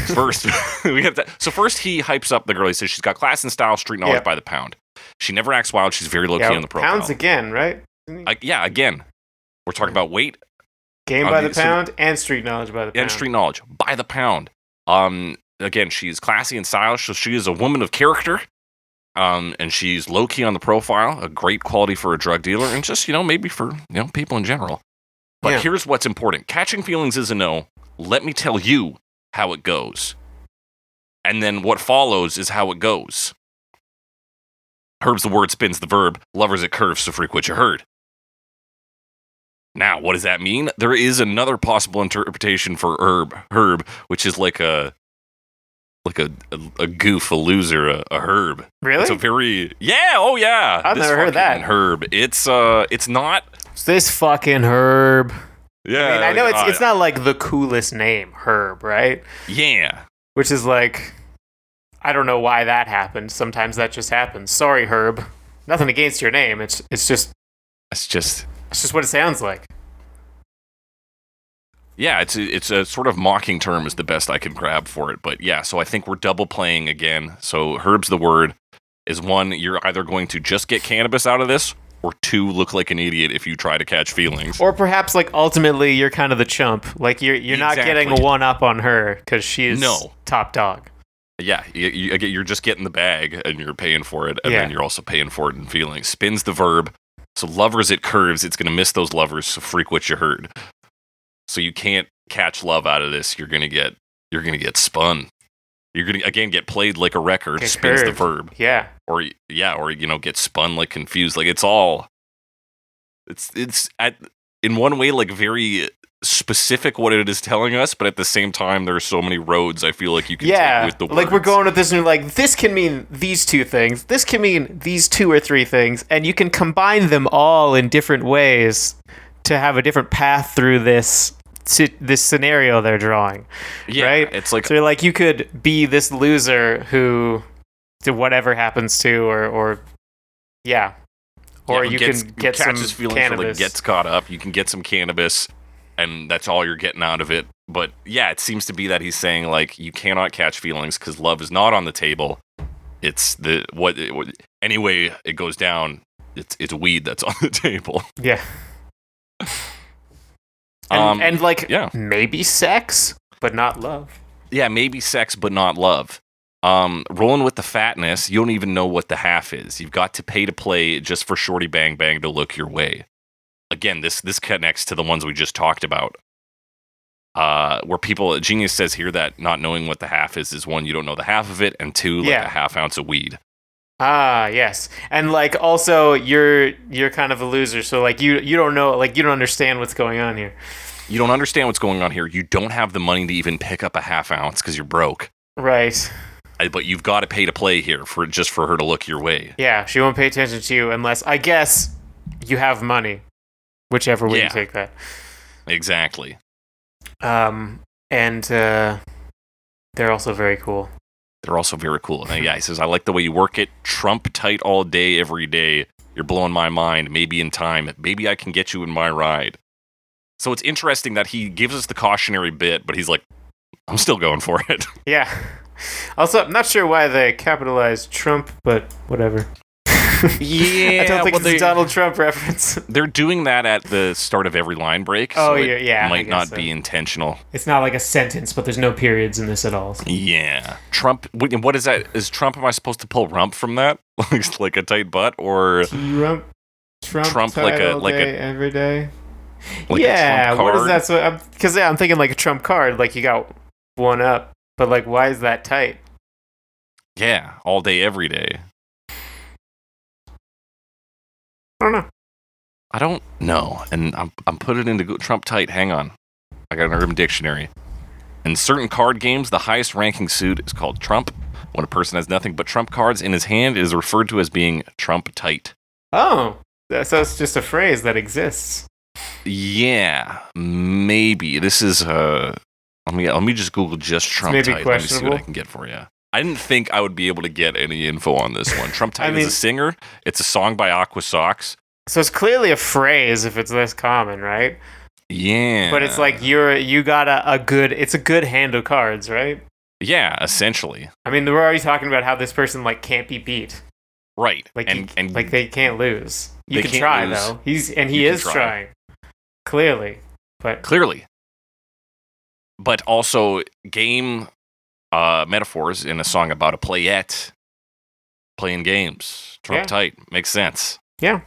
first, we got that. So first, he hypes up the girl. He says she's got class and style, street knowledge by the pound. She never acts wild. She's very low key on the profile. Pounds again, right? Again. We're talking about weight. Game by the pound and street knowledge by the pound. And street knowledge by the pound. Again, she's classy and stylish, so she is a woman of character. And she's low key on the profile, a great quality for a drug dealer, and just, maybe for, people in general. But here's what's important. Catching feelings is a no. Let me tell you how it goes. And then what follows is how it goes. Herb's the word, spins the verb, lovers it curves, so freak what you heard. Now, what does that mean? There is another possible interpretation for herb, which is like a goof, a loser, a herb. Really? It's a very yeah. I've never heard that. Herb. It's not this fucking Herb. Yeah. I mean, I know it's not like the coolest name, Herb, right? Yeah. Which is like, I don't know why that happened. Sometimes that just happens. Sorry, Herb. Nothing against your name. It's just what it sounds like. Yeah, it's a sort of mocking term is the best I can grab for it. But yeah, so I think we're double playing again. So Herb's the word is one, you're either going to just get cannabis out of this, or two, look like an idiot if you try to catch feelings. Or perhaps like ultimately you're kind of the chump. Like you're not getting a one up on her because she's top dog. Yeah, you're just getting the bag and you're paying for it, and then you're also paying for it in feelings. Spins the verb. So lovers it curves, it's going to miss those lovers, so freak what you heard. So you can't catch love out of this. You're gonna get spun. You're gonna again get played like a record. Get spins curved. The verb. Yeah. Or get spun like confused. Like it's in one way like very specific what it is telling us, but at the same time there are so many roads I feel like you can take with the words. Like we're going with this and like this can mean these two things. This can mean these two or three things, and you can combine them all in different ways to have a different path through this scenario they're drawing. Yeah, right? It's like so like you could be this loser who to whatever happens to or you can get some cannabis. Like gets caught up. You can get some cannabis, and that's all you're getting out of it. But yeah, it seems to be that he's saying like you cannot catch feelings because love is not on the table. It's anyway it goes down. It's weed that's on the table. Yeah. Maybe sex, but not love. Yeah, maybe sex, but not love. Rolling with the fatness, you don't even know what the half is. You've got to pay to play just for shorty bang bang to look your way. Again, this connects to the ones we just talked about. Where Genius says here that not knowing what the half is one, you don't know the half of it, and two, like a half ounce of weed. Ah, yes. And like also you're kind of a loser, so like you don't know, like you don't understand what's going on here. You don't understand what's going on here. You don't have the money to even pick up a half ounce because you're broke. Right. But you've got to pay to play here for her to look your way. Yeah, she won't pay attention to you unless, I guess, you have money. Whichever way you take that. Exactly. And they're also very cool. They're also very cool. And he says, I like the way you work it. Trump tight all day, every day. You're blowing my mind. Maybe in time. Maybe I can get you in my ride. So it's interesting that he gives us the cautionary bit, but he's like, I'm still going for it. Yeah. Also, I'm not sure why they capitalized Trump, but whatever. Yeah. I don't think it's a Donald Trump reference. They're doing that at the start of every line break. So it might not be intentional. It's not like a sentence, but there's no periods in this at all. So. Yeah. Trump, what is that? Is Trump, am I supposed to pull rump from that? Like a tight butt or? Trump like a every day. Like a Trump card? What is that? Because I'm thinking like a Trump card, like you got one up, but like why is that tight? Yeah, all day, every day. I don't know, and I'm putting it into Trump tight. Hang on, I got an Urban Dictionary. In certain card games, the highest ranking suit is called Trump. When a person has nothing but Trump cards in his hand, it is referred to as being Trump tight. Oh, so it's just a phrase that exists. Yeah, maybe this is let me just Google just Trump tight. Let me see what I can get for you. I didn't think I would be able to get any info on this one. Trump tight is a singer. It's a song by Aqua Sox. So it's clearly a phrase if it's this common, right? Yeah. But it's like you got it's a good hand of cards, right? Yeah, essentially. I mean, we're already talking about how this person like can't be beat. Right. Like and like they can't lose. You can try though. He is trying. Clearly. But also game metaphors in a song about a playette playing games. Trump tight. Makes sense. Yeah.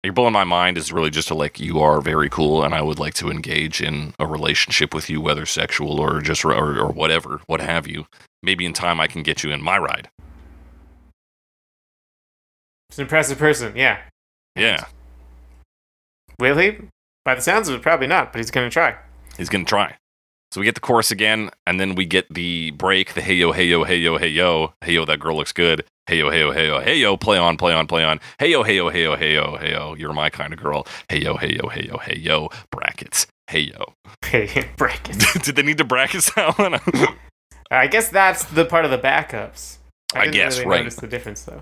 You're blowing my mind is really just you are very cool, and I would like to engage in a relationship with you, whether sexual or just or whatever, what have you. Maybe in time I can get you in my ride. He's an impressive person, yeah. Yeah. Will he? By the sounds of it, probably not, but he's going to try. He's going to try. So we get the chorus again, and then we get the break, the hey yo, hey yo, hey yo, hey yo, hey yo, that girl looks good. Hey yo, hey yo, hey yo, hey yo, play on, play on, play on. Hey yo, hey yo, hey yo, hey yo, hey yo, you're my kind of girl. Hey yo, hey yo, hey yo, hey yo, brackets. Hey yo. Hey, brackets. Did they need to brackets that one? I guess that's the part of the backups. I guess, really right. Notice the difference though.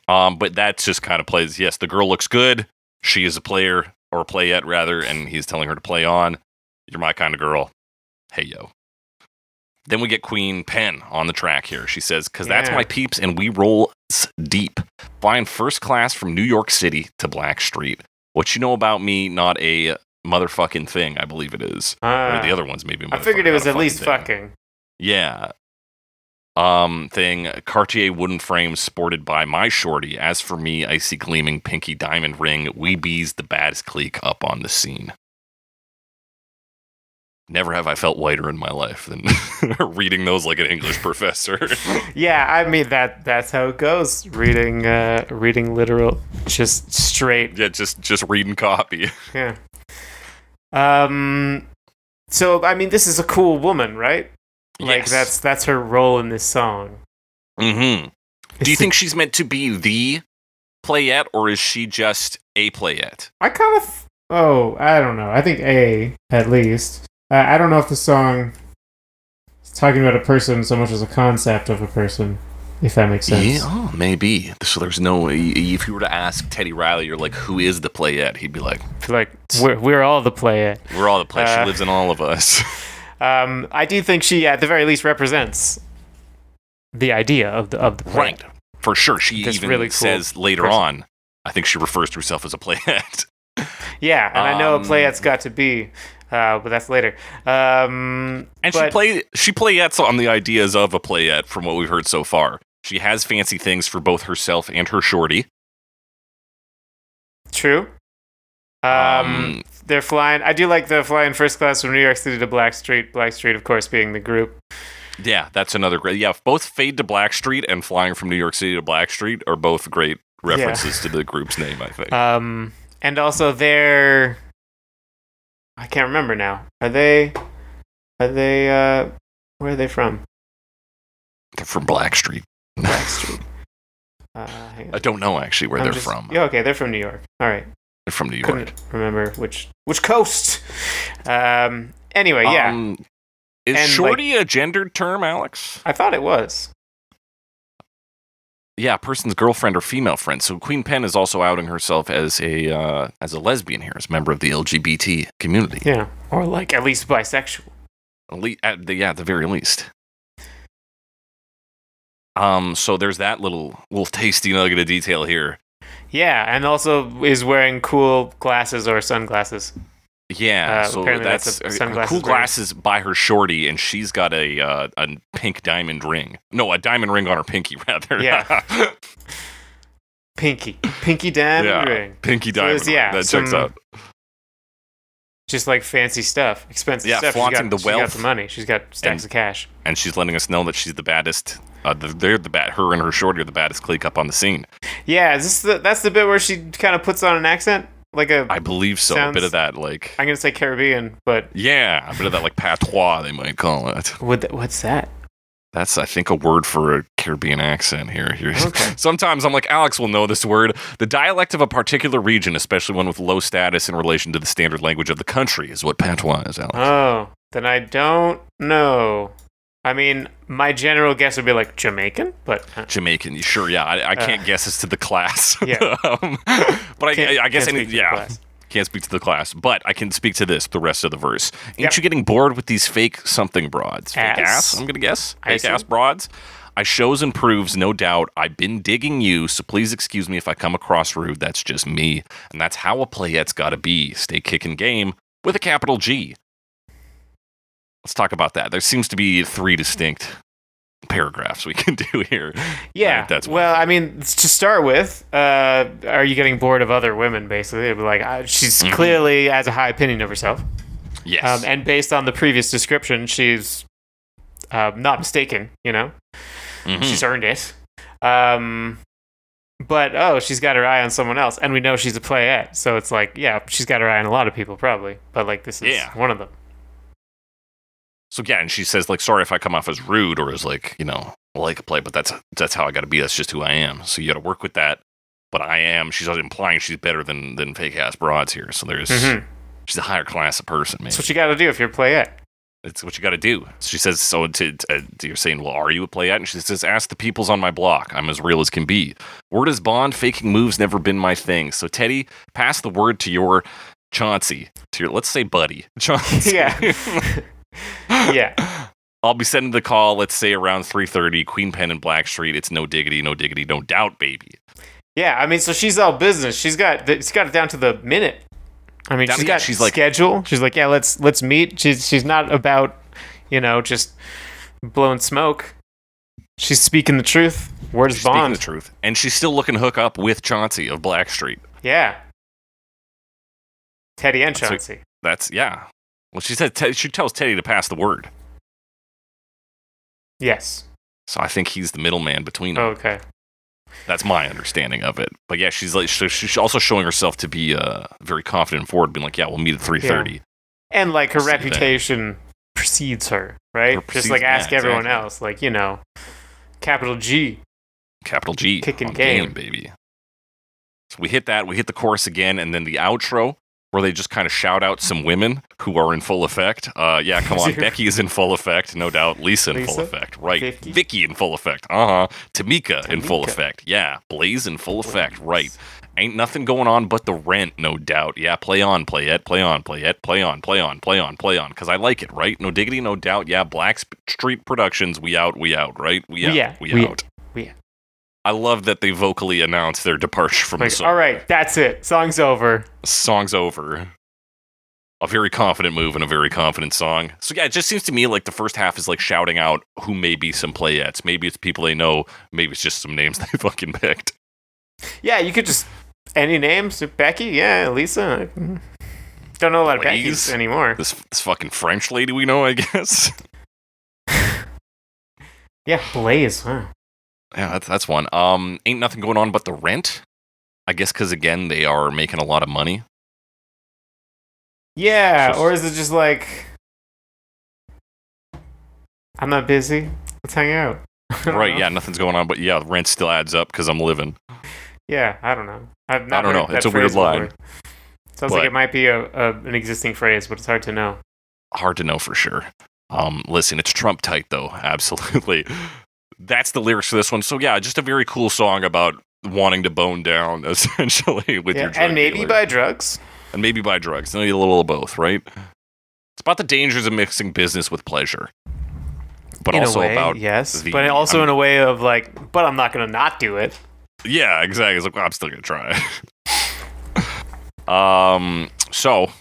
But that just kind of plays. Yes, the girl looks good. She is a player or a playette rather, and he's telling her to play on. You're my kind of girl. Hey yo. Then we get Queen Pen on the track here. She says, because that's my peeps, and we roll deep. Flying first class from New York City to Blackstreet. What you know about me, not a motherfucking thing, I believe it is. Or the other ones maybe. I figured it was at least fucking. Yeah. Thing. Cartier wooden frame sported by my shorty. As for me, icy gleaming pinky diamond ring. We bees the baddest clique up on the scene. Never have I felt whiter in my life than reading those like an English professor. Yeah, I mean that's how it goes. Reading literal, just straight. Yeah, just reading copy. Yeah. So I mean, this is a cool woman, right? Like yes. that's her role in this song. Mm-hmm. Do you think she's meant to be the playette, or is she just a playette? I kind of. I don't know. I think A at least. I don't know if the song is talking about a person so much as a concept of a person, if that makes sense. Yeah, maybe. So there's no... If you were to ask Teddy Riley, you're like, who is the playette? He'd be like... We're all the playette. We're all the playette. She lives in all of us. I do think she, at the very least, represents the idea of the playette. Right. For sure. She That's even really cool says later on, I think she refers to herself as a playette. Yeah, and I know a playette's got to be... but that's later. And she playettes on the ideas of a playette from what we've heard so far. She has fancy things for both herself and her shorty. True. They're flying. I do like the flying first class from New York City to Blackstreet. Blackstreet, of course, being the group. Yeah, that's another great... Yeah, both Fade to Blackstreet and Flying from New York City to Blackstreet are both great references to the group's name, I think. And also they're... I can't remember now. Are they, where are they from? They're from Blackstreet. Blackstreet. I don't know actually where they're from. Yeah, okay, they're from New York. All right. They're from New York. Couldn't remember which coast. Anyway, yeah. Is shorty a gendered term, Alex? I thought it was. Yeah, person's girlfriend or female friend. So Queen Pen is also outing herself as a lesbian here, as a member of the LGBT community. Yeah, or like at least bisexual. At the very least. So there's that little tasty nugget of detail here. Yeah, and also is wearing cool glasses or sunglasses. Yeah, so that's cool glasses by her shorty, and she's got a pink diamond ring. No, a diamond ring on her pinky, rather. Yeah. Pinky diamond ring. Pinky diamond ring. That checks out. Just like fancy stuff, expensive stuff. Flaunting the wealth. She's got the money. She's got stacks of cash. And she's letting us know that she's the baddest. Her and her shorty are the baddest clique up on the scene. Yeah, that's the bit where she kind of puts on an accent? I believe so. A bit of that, like... I'm going to say Caribbean, but... Yeah, a bit of that, like, patois, they might call it. What's that? That's, I think, a word for a Caribbean accent here. Okay. Sometimes I'm like, Alex will know this word. The dialect of a particular region, especially one with low status in relation to the standard language of the country, is what patois is, Alex. Oh, then I don't know. I mean, my general guess would be like Jamaican, but... Jamaican, sure, yeah. I can't guess as to the class. Yeah. But I guess can't speak to the class. But I can speak to the rest of the verse. Ain't you getting bored with these fake something broads? Fake ass, I'm going to guess. Fake ass broads. I shows and proves, no doubt, I've been digging you, so please excuse me if I come across rude. That's just me. And that's how a playette's got to be. Stay kicking game with a capital G. Let's talk about that. There seems to be three distinct paragraphs we can do here. Yeah. Well, I mean, to start with, are you getting bored of other women, basically? It'd be like, she's clearly has a high opinion of herself. Yes. And based on the previous description, she's not mistaken, you know? She's earned it. But, she's got her eye on someone else. And we know she's a playette. So it's like, yeah, she's got her eye on a lot of people, probably. But, like, this is one of them. So, yeah, and she says, like, sorry if I come off as rude or as, like, you know, like a play, but that's how I got to be. That's just who I am. So you got to work with that. But I am, she's implying she's better than fake-ass broads here. So there's, she's a higher class of person, man. That's what you got to do if you're a playette. It's what you got to do. She says, so you're saying, well, are you a playette? And she says, ask the peoples on my block. I'm as real as can be. Word is bond, faking moves never been my thing. So, Teddy, pass the word to your Chauncey, to your, let's say, buddy. Chauncey. Yeah. Yeah. I'll be sending the call, let's say, around 3:30, Queen Pen and Blackstreet. It's no diggity, no doubt, baby. Yeah, I mean, so she's all business. She's got it down to the minute. I mean, she's like schedule. She's like, yeah, let's meet. She's not about, you know, just blowing smoke. She's speaking the truth. Word is bond. Speaking the truth, and she's still looking to hook up with Chauncey of Blackstreet. Yeah, Teddy and Chauncey. That's yeah. Well, she said she tells Teddy to pass the word. Yes. So I think he's the middleman between them. Oh, okay. That's my understanding of it. But yeah, she's also showing herself to be very confident and forward, being like, yeah, we'll meet at 3:30. Yeah. And like her reputation precedes her, right? Just like ask everyone else, like, you know, capital G. Capital G. Kicking game, baby. So we hit that. We hit the chorus again, and then the outro, where they just kind of shout out some women who are in full effect. Yeah, come on. Becky is in full effect, no doubt. Lisa in full effect. Right. Vicky in full effect. Tamika in full effect. Yeah. Blaze in full effect. Right. Ain't nothing going on but the rent, no doubt. Yeah, play on, playette, play on, playette, play on, play on, play on, play on. Because I like it, right? No diggity, no doubt. Yeah, Blackstreet Productions, we out, right? We out. I love that they vocally announce their departure from the song. All right, that's it. Song's over. Song's over. A very confident move and a very confident song. So yeah, it just seems to me like the first half is like shouting out who may be some playettes. Maybe it's people they know. Maybe it's just some names they fucking picked. Yeah, you could just... Any names? Becky? Yeah, Lisa. Don't know a lot of Beckys anymore. This fucking French lady we know, I guess. Yeah, Blaze. Huh. Yeah, that's one. Ain't nothing going on but the rent. I guess because, again, they are making a lot of money. Yeah, or is it just like, I'm not busy, let's hang out. Right, yeah, nothing's going on, but yeah, rent still adds up because I'm living. Yeah, I don't know. I don't know. It's a weird line. Sounds like it might be an existing phrase, but it's hard to know. Hard to know for sure. Listen, it's Trump tight, though. Absolutely. That's the lyrics for this one. So, yeah, just a very cool song about wanting to bone down, essentially, with your drug and maybe dealer. Buy drugs. And maybe buy drugs. Maybe a little of both, right? It's about the dangers of mixing business with pleasure. But in also a way, about... Yes, but also in a way of like, but I'm not going to not do it. Yeah, exactly. It's like, well, I'm still going to try. So,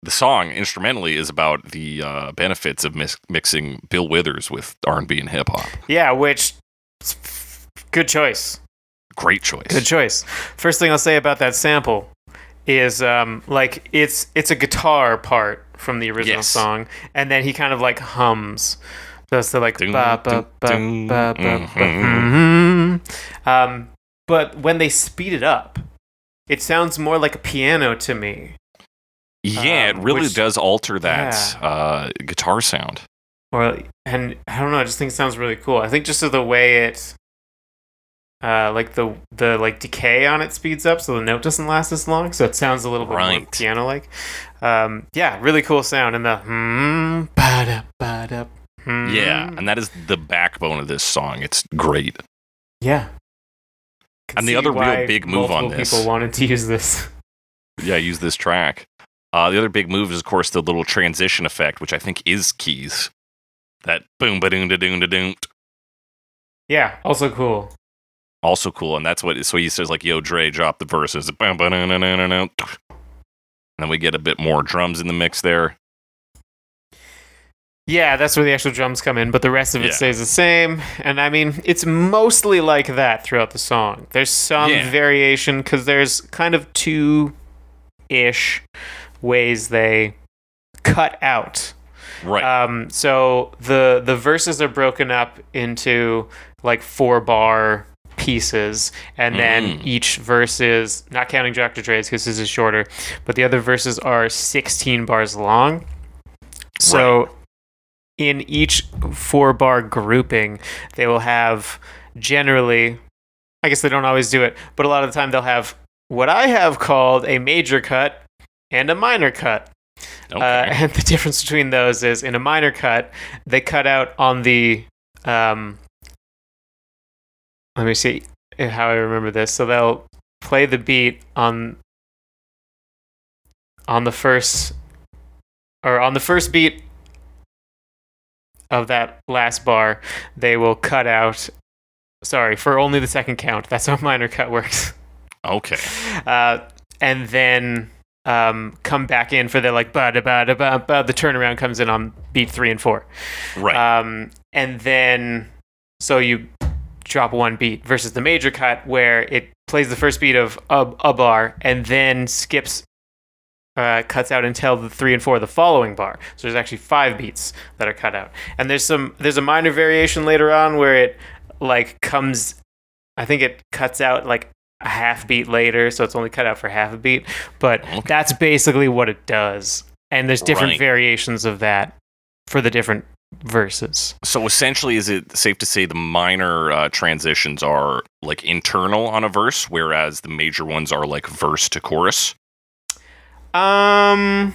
the song, instrumentally, is about the benefits of mixing Bill Withers with R&B and hip-hop. Yeah, which... Good choice. Great choice. Good choice. First thing I'll say about that sample is like it's a guitar part from the original song, and then he kind of like hums. So it's the like ba ba ba ba ba. But when they speed it up, it sounds more like a piano to me. Yeah, it really does alter that guitar sound. And I don't know, I just think it sounds really cool. I think just the way it like the like decay on it speeds up, so the note doesn't last as long, so it sounds a little bit more piano-like. Yeah, really cool sound, and the yeah, and that is the backbone of this song. It's great. Yeah, and the other real big move on this, people wanted to use this. Yeah, use this track. The other big move is, of course, the little transition effect, which I think is keys. That boom ba doom da doom da doom. Yeah, also cool. Also cool, and that's what. So he says like, "Yo, Dre, drop the verses." And then we get a bit more drums in the mix there. Yeah, that's where the actual drums come in, but the rest of it stays the same. And I mean, it's mostly like that throughout the song. There's some variation because there's kind of two-ish ways they cut out. Right. So the verses are broken up into like 4-bar pieces, and then each verse is, not counting Dr. Dre's because this is shorter, but the other verses are 16 bars long. So in each 4-bar grouping, they will have generally, I guess they don't always do it, but a lot of the time they'll have what I have called a major cut and a minor cut. Okay. And the difference between those is in a minor cut, they cut out on the, let me see how I remember this. So they'll play the beat on the first beat of that last bar, they will cut out, for only the second count. That's how minor cut works. Okay. And then come back in for the like ba-da-ba-da-ba-ba. The turnaround comes in on beat 3 and 4. Right. And then so you drop one beat versus the major cut where it plays the first beat of a bar and then skips cuts out until the 3 and 4 of the following bar. So there's actually 5 beats that are cut out. And there's a minor variation later on where it like comes, I think it cuts out like a half beat later, so it's only cut out for half a beat. But that's basically what it does. And there's different variations of that for the different verses. So essentially, is it safe to say the minor transitions are like internal on a verse, whereas the major ones are like verse to chorus? No,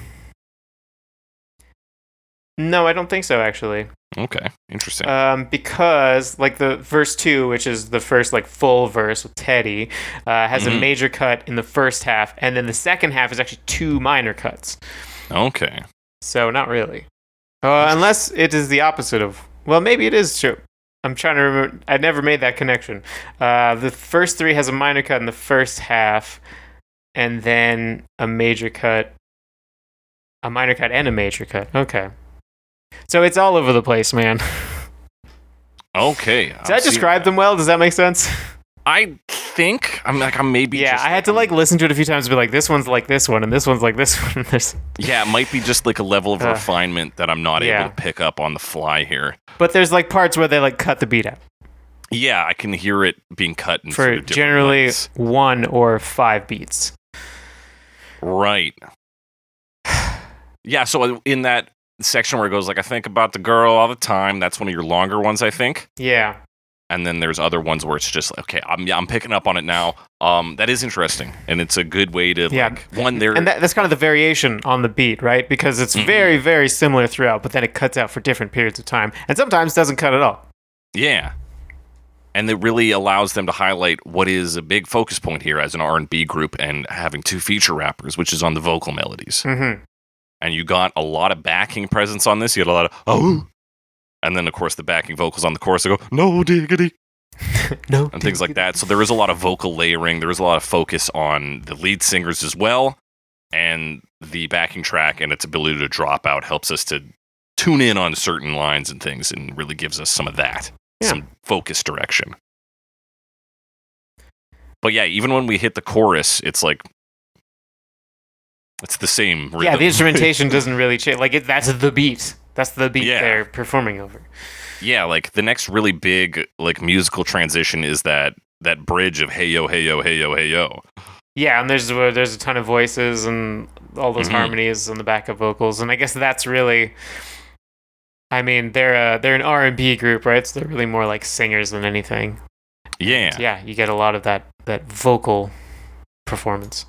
I don't think so, actually. Okay, interesting. Because like the verse 2, which is the first like full verse with Teddy, has a major cut in the first half, and then the second half is actually 2 minor cuts. Okay. So not really. Unless it is the opposite of... Well, maybe it is true. I'm trying to remember. I never made that connection. The first 3 has a minor cut in the first half, and then a major cut, a minor cut, and a major cut. Okay. So it's all over the place, man. Okay. Did I describe them well? Does that make sense? I think I'm maybe. Yeah, I had to like listen to it a few times and be like, this one's like this one, and this one's like this one. Yeah, it might be just like a level of refinement that I'm not able to pick up on the fly here. But there's like parts where they like cut the beat out. Yeah, I can hear it being cut in for sort of generally ways. 1 or 5 beats. Right. Yeah, so in that section where it goes like, I think about the girl all the time, that's one of your longer ones, I think. Yeah. And then there's other ones where it's just like, okay, I'm picking up on it now. That is interesting, and it's a good way to like one there. And that's kind of the variation on the beat, right? Because it's very, very similar throughout, but then it cuts out for different periods of time, and sometimes doesn't cut at all. Yeah. And it really allows them to highlight what is a big focus point here as an R&B group and having 2 feature rappers, which is on the vocal melodies. Mm-hmm. And you got a lot of backing presence on this. You got a lot of, oh. And then, of course, the backing vocals on the chorus go, no diggity. No. And things like that. So there is a lot of vocal layering. There is a lot of focus on the lead singers as well. And the backing track and its ability to drop out helps us to tune in on certain lines and things and really gives us some of that. Yeah. Some focus direction. But yeah, even when we hit the chorus, it's like it's the same rhythm. Yeah, the instrumentation doesn't really change. Like that's the beat. That's the beat they're performing over. Yeah, like the next really big like musical transition is that bridge of hey yo hey yo hey yo hey yo. Yeah, and there's a ton of voices and all those harmonies and the backup vocals, and I guess that's really. I mean, they're an R&B group, right? So they're really more like singers than anything. Yeah. And yeah, you get a lot of that vocal performance.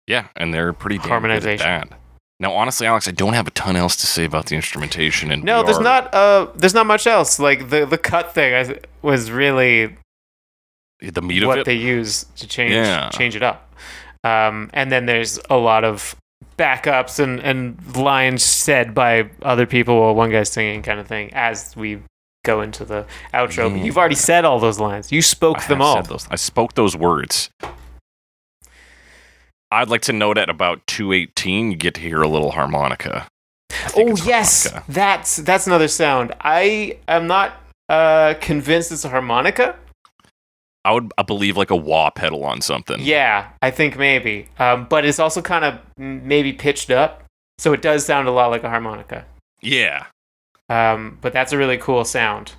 Yeah, and they're pretty damn good at that. Now, honestly, Alex, I don't have a ton else to say about the instrumentation. And no, there's not much else. Like the cut thing was really the meat of what it. they use to change it up. And then there's a lot of backups and lines said by other people while one guy's singing kind of thing as we go into the outro. But you've already said all those lines. You spoke them all. I spoke those words. I'd like to note at about 2:18, you get to hear a little harmonica. Oh yes, harmonica. That's another sound. I am not convinced it's a harmonica. I would believe like a wah pedal on something. Yeah, I think maybe. But it's also kind of maybe pitched up, so it does sound a lot like a harmonica. Yeah. But that's a really cool sound.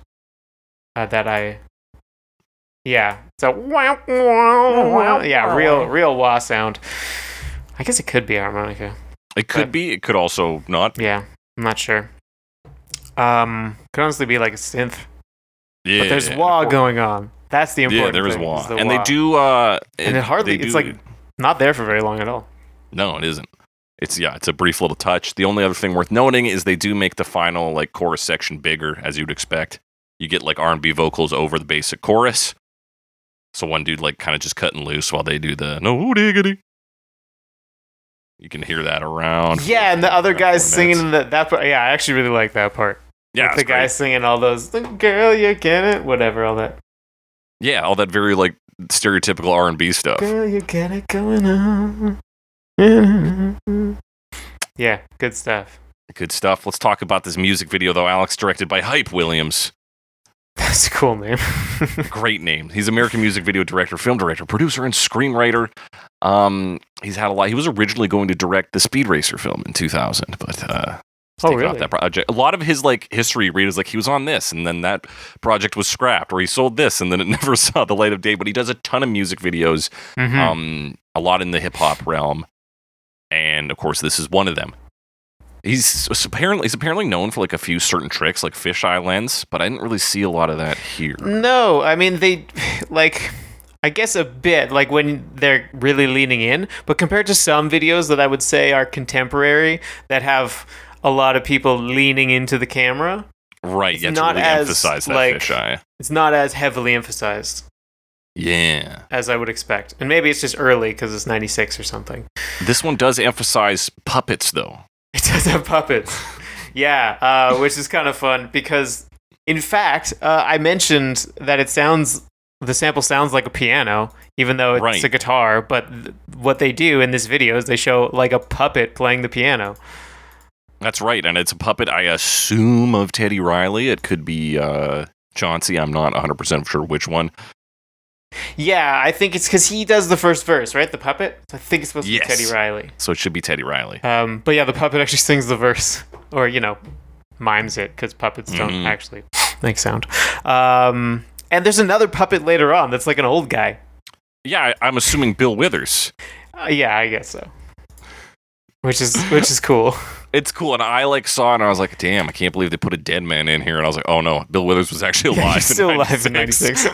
Yeah. So yeah, real wah sound. I guess it could be a harmonica. It could be. It could also not. Yeah, I'm not sure. Could honestly be like a synth. Yeah. But there's wah going on. That's the important thing. Yeah, there is wah. The and wah. they do... and it hardly... It's like not there for very long at all. No, it isn't. It's a brief little touch. The only other thing worth noting is they do make the final like chorus section bigger, as you'd expect. You get like R&B vocals over the basic chorus. So one dude like kind of just cutting loose while they do the no diggity. You can hear that around. Yeah, and the other guys singing that part. Yeah, I actually really like that part. Yeah, the guy singing all those, girl, you get it, whatever, all that. Yeah, all that very like stereotypical R&B stuff. Girl, you get it going on. Yeah, good stuff. Good stuff. Let's talk about this music video, though, Alex, directed by Hype Williams. That's a cool name. Great name. He's American music video director, film director, producer, and screenwriter. He's had a lot. He was originally going to direct the Speed Racer film in 2000, but really? That project. A lot of his like history read is like he was on this, and then that project was scrapped, or he sold this, and then it never saw the light of day. But he does a ton of music videos, a lot in the hip hop realm, and of course, this is one of them. He's apparently known for like a few certain tricks, like fisheye lens, but I didn't really see a lot of that here. No, I mean they like. I guess a bit, like when they're really leaning in, but compared to some videos that I would say are contemporary that have a lot of people leaning into the camera. Right, you have to really emphasize that fisheye. It's not as heavily emphasized. Yeah. As I would expect. And maybe it's just early because it's 96 or something. This one does emphasize puppets, though. It does have puppets. Yeah, which is kind of fun because, in fact, I mentioned that the sample sounds like a piano, even though it's a guitar. But what they do in this video is they show like a puppet playing the piano. That's right, and it's a puppet, I assume, of Teddy Riley. It could be Chauncey. I'm not 100% sure which one. Yeah, I think it's because he does the first verse, right? The puppet? So I think it's supposed to be Teddy Riley. So it should be Teddy Riley. But yeah, the puppet actually sings the verse. Or, mimes it, because puppets don't actually make sound. And there's another puppet later on that's like an old guy. Yeah, I'm assuming Bill Withers. Yeah, I guess so. Which is cool. It's cool, and I saw it, and I was like, damn, I can't believe they put a dead man in here. And I was like, oh no, Bill Withers was actually alive. He's still alive in 96.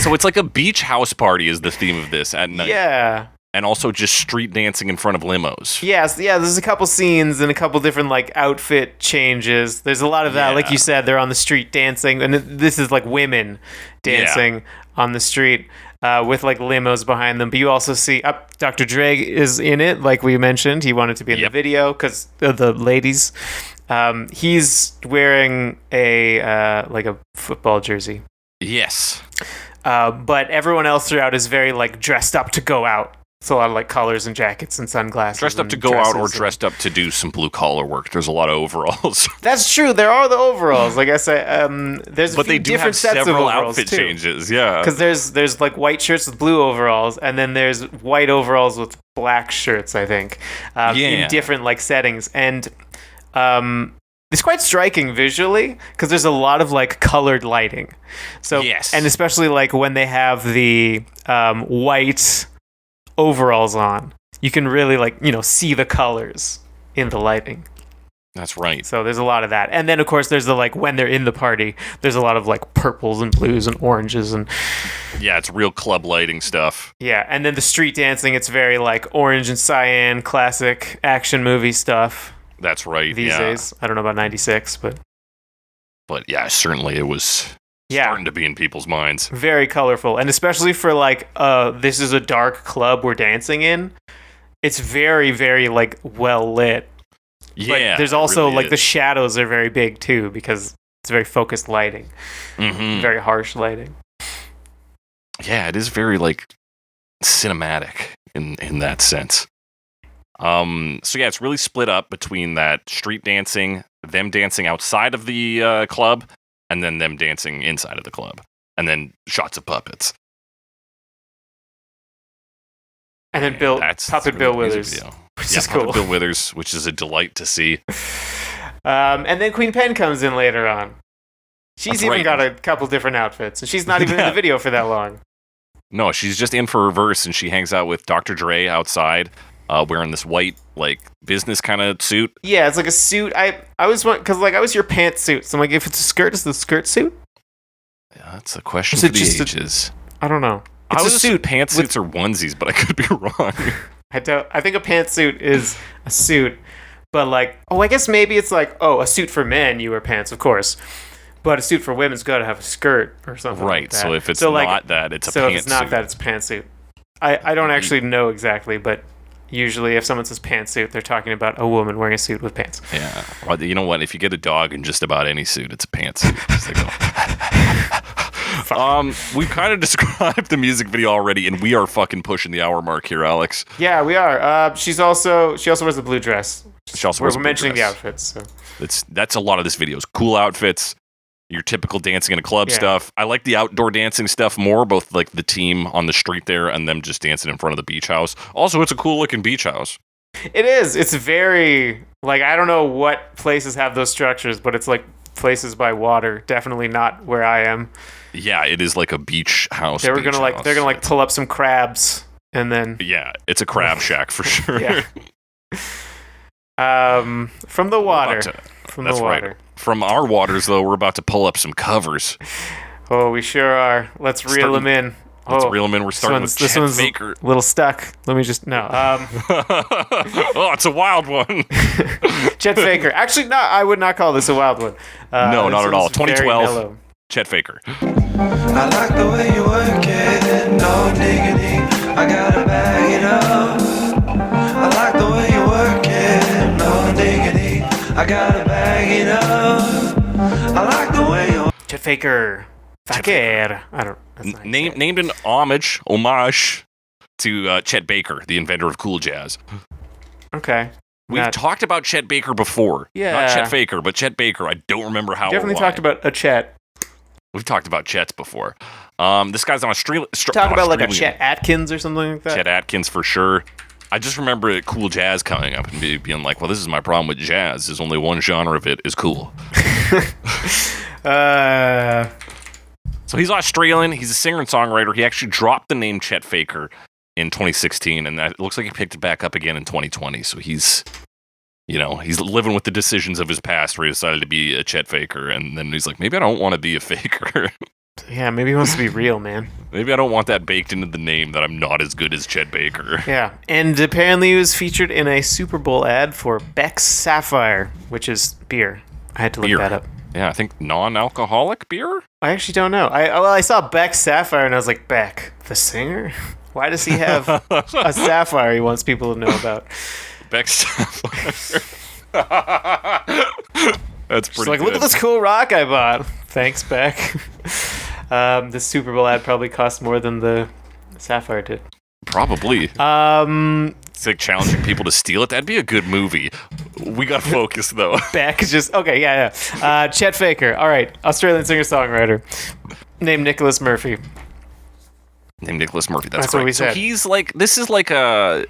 So it's like a beach house party is the theme of this at night. Yeah. And also just street dancing in front of limos. Yes, yeah, there's a couple scenes and a couple different outfit changes. There's a lot of that. Like you said, they're on the street dancing, and this is like women dancing on the street with limos behind them. But you also see Dr. Dre is in it, like we mentioned. He wanted to be in the video because of the ladies. He's wearing a football jersey. Yes. But everyone else throughout is very dressed up to go out. It's a lot of colors and jackets and sunglasses. Dressed up to go out or dressed up to do some blue collar work. There's a lot of overalls. That's true. There are the overalls. Like I say, there's a few different sets of overalls outfit changes. Yeah. Because there's white shirts with blue overalls, and then there's white overalls with black shirts. I think in different settings, and it's quite striking visually because there's a lot of colored lighting. So and especially when they have the white overalls on, you can really see the colors in the lighting. That's right. So there's a lot of that, and then of course there's the when they're in the party, there's a lot of purples and blues and oranges and it's real club lighting stuff. Yeah, and then the street dancing, it's very orange and cyan, classic action movie stuff. That's right. These days, I don't know about 96, but yeah, certainly it was. Starting to be in people's minds. Very colorful. And especially for this is a dark club we're dancing in. It's very, very well lit. Yeah. But there's also really the shadows are very big too because it's very focused lighting. Mm-hmm. Very harsh lighting. Yeah, it is very cinematic in that sense. So yeah, it's really split up between that street dancing, them dancing outside of the club, and then them dancing inside of the club, and then shots of puppets. And then Puppet Bill Withers, which is cool. Bill Withers, which is a delight to see. And then Queen Pen comes in later on. She's got a couple different outfits, and she's not even in the video for that long. No, she's just in for a verse, and she hangs out with Dr. Dre outside, wearing this white, like, business kind of suit. Yeah, it's like a suit. I was because like I was your pantsuit, so I'm like, if it's a skirt, is the skirt suit? Yeah, that's a question for the ages. I don't know. It's a suit. Pantsuits are onesies, but I could be wrong. I think a pantsuit is a suit, but like, I guess maybe it's like, a suit for men, you wear pants, of course. But a suit for women's got to have a skirt or something. Right. Like that. So if it's not that, it's a pantsuit. So if it's not that, it's a pantsuit. I don't actually know exactly, but usually if someone says pantsuit, they're talking about a woman wearing a suit with pants. Yeah. Well, you know what? If you get a dog in just about any suit, it's a pantsuit. We've kind of described the music video already, and we are fucking pushing the hour mark here, Alex. Yeah, we are. She also wears a blue dress. We're mentioning the outfits. So. That's a lot of this video. Cool outfits. Your typical dancing in a club stuff. I like the outdoor dancing stuff more, both like the team on the street there and them just dancing in front of the beach house. Also, it's a cool looking beach house. It is. It's very, like, I don't know what places have those structures, but it's like places by water. Definitely not where I am. Yeah, it is like a beach house. They're gonna pull up some crabs and then. Yeah, it's a crab shack for sure. Yeah. From the water. That's right. From our waters, though, we're about to pull up some covers. Oh, we sure are. Let's reel them in. Let's reel them in. We're starting with Chet Baker. A little stuck. Let me just... No. Oh, it's a wild one. Chet Baker. Actually, no, I would not call this a wild one. No, not at all. 2012, Chet Baker. I like the way you work it, no diggity. I gotta bag it up. I like the way you work it, no diggity. I gotta bag it up. I like the way you... Chet Baker. I don't... Named an homage to Chet Baker, the inventor of cool jazz. Okay. We've talked about Chet Baker before. Yeah. Not Chet Faker, but Chet Baker. I don't remember how. Definitely talked about a Chet. We've talked about Chets before. This guy's on Australia. Talk about like a Chet Atkins or something like that. Chet Atkins for sure. I just remember cool jazz coming up and being like, well, this is my problem with jazz. There's only one genre of it is cool. So he's Australian. He's a singer and songwriter. He actually dropped the name Chet Faker in 2016, and that looks like he picked it back up again in 2020. So he's living with the decisions of his past, where he decided to be a Chet Faker, and then he's like, maybe I don't want to be a faker. Yeah, maybe he wants to be real, man. Maybe I don't want that baked into the name that I'm not as good as Chet Baker. Yeah, and apparently he was featured in a Super Bowl ad for Beck's Sapphire, which is beer. I had to look that up. Yeah, I think non-alcoholic beer? I actually don't know. I saw Beck's Sapphire, and I was like, Beck, the singer? Why does he have a sapphire he wants people to know about? Beck's Sapphire. That's pretty like, good. Look at this cool rock I bought. Thanks, Beck. This Super Bowl ad probably cost more than the Sapphire did. Probably. It's like challenging people to steal it. That'd be a good movie. We got focus though. Beck is just okay. Yeah. Chet Faker. All right, Australian singer-songwriter named Nicholas Murphy. That's right. What we said. So he's like, this is like a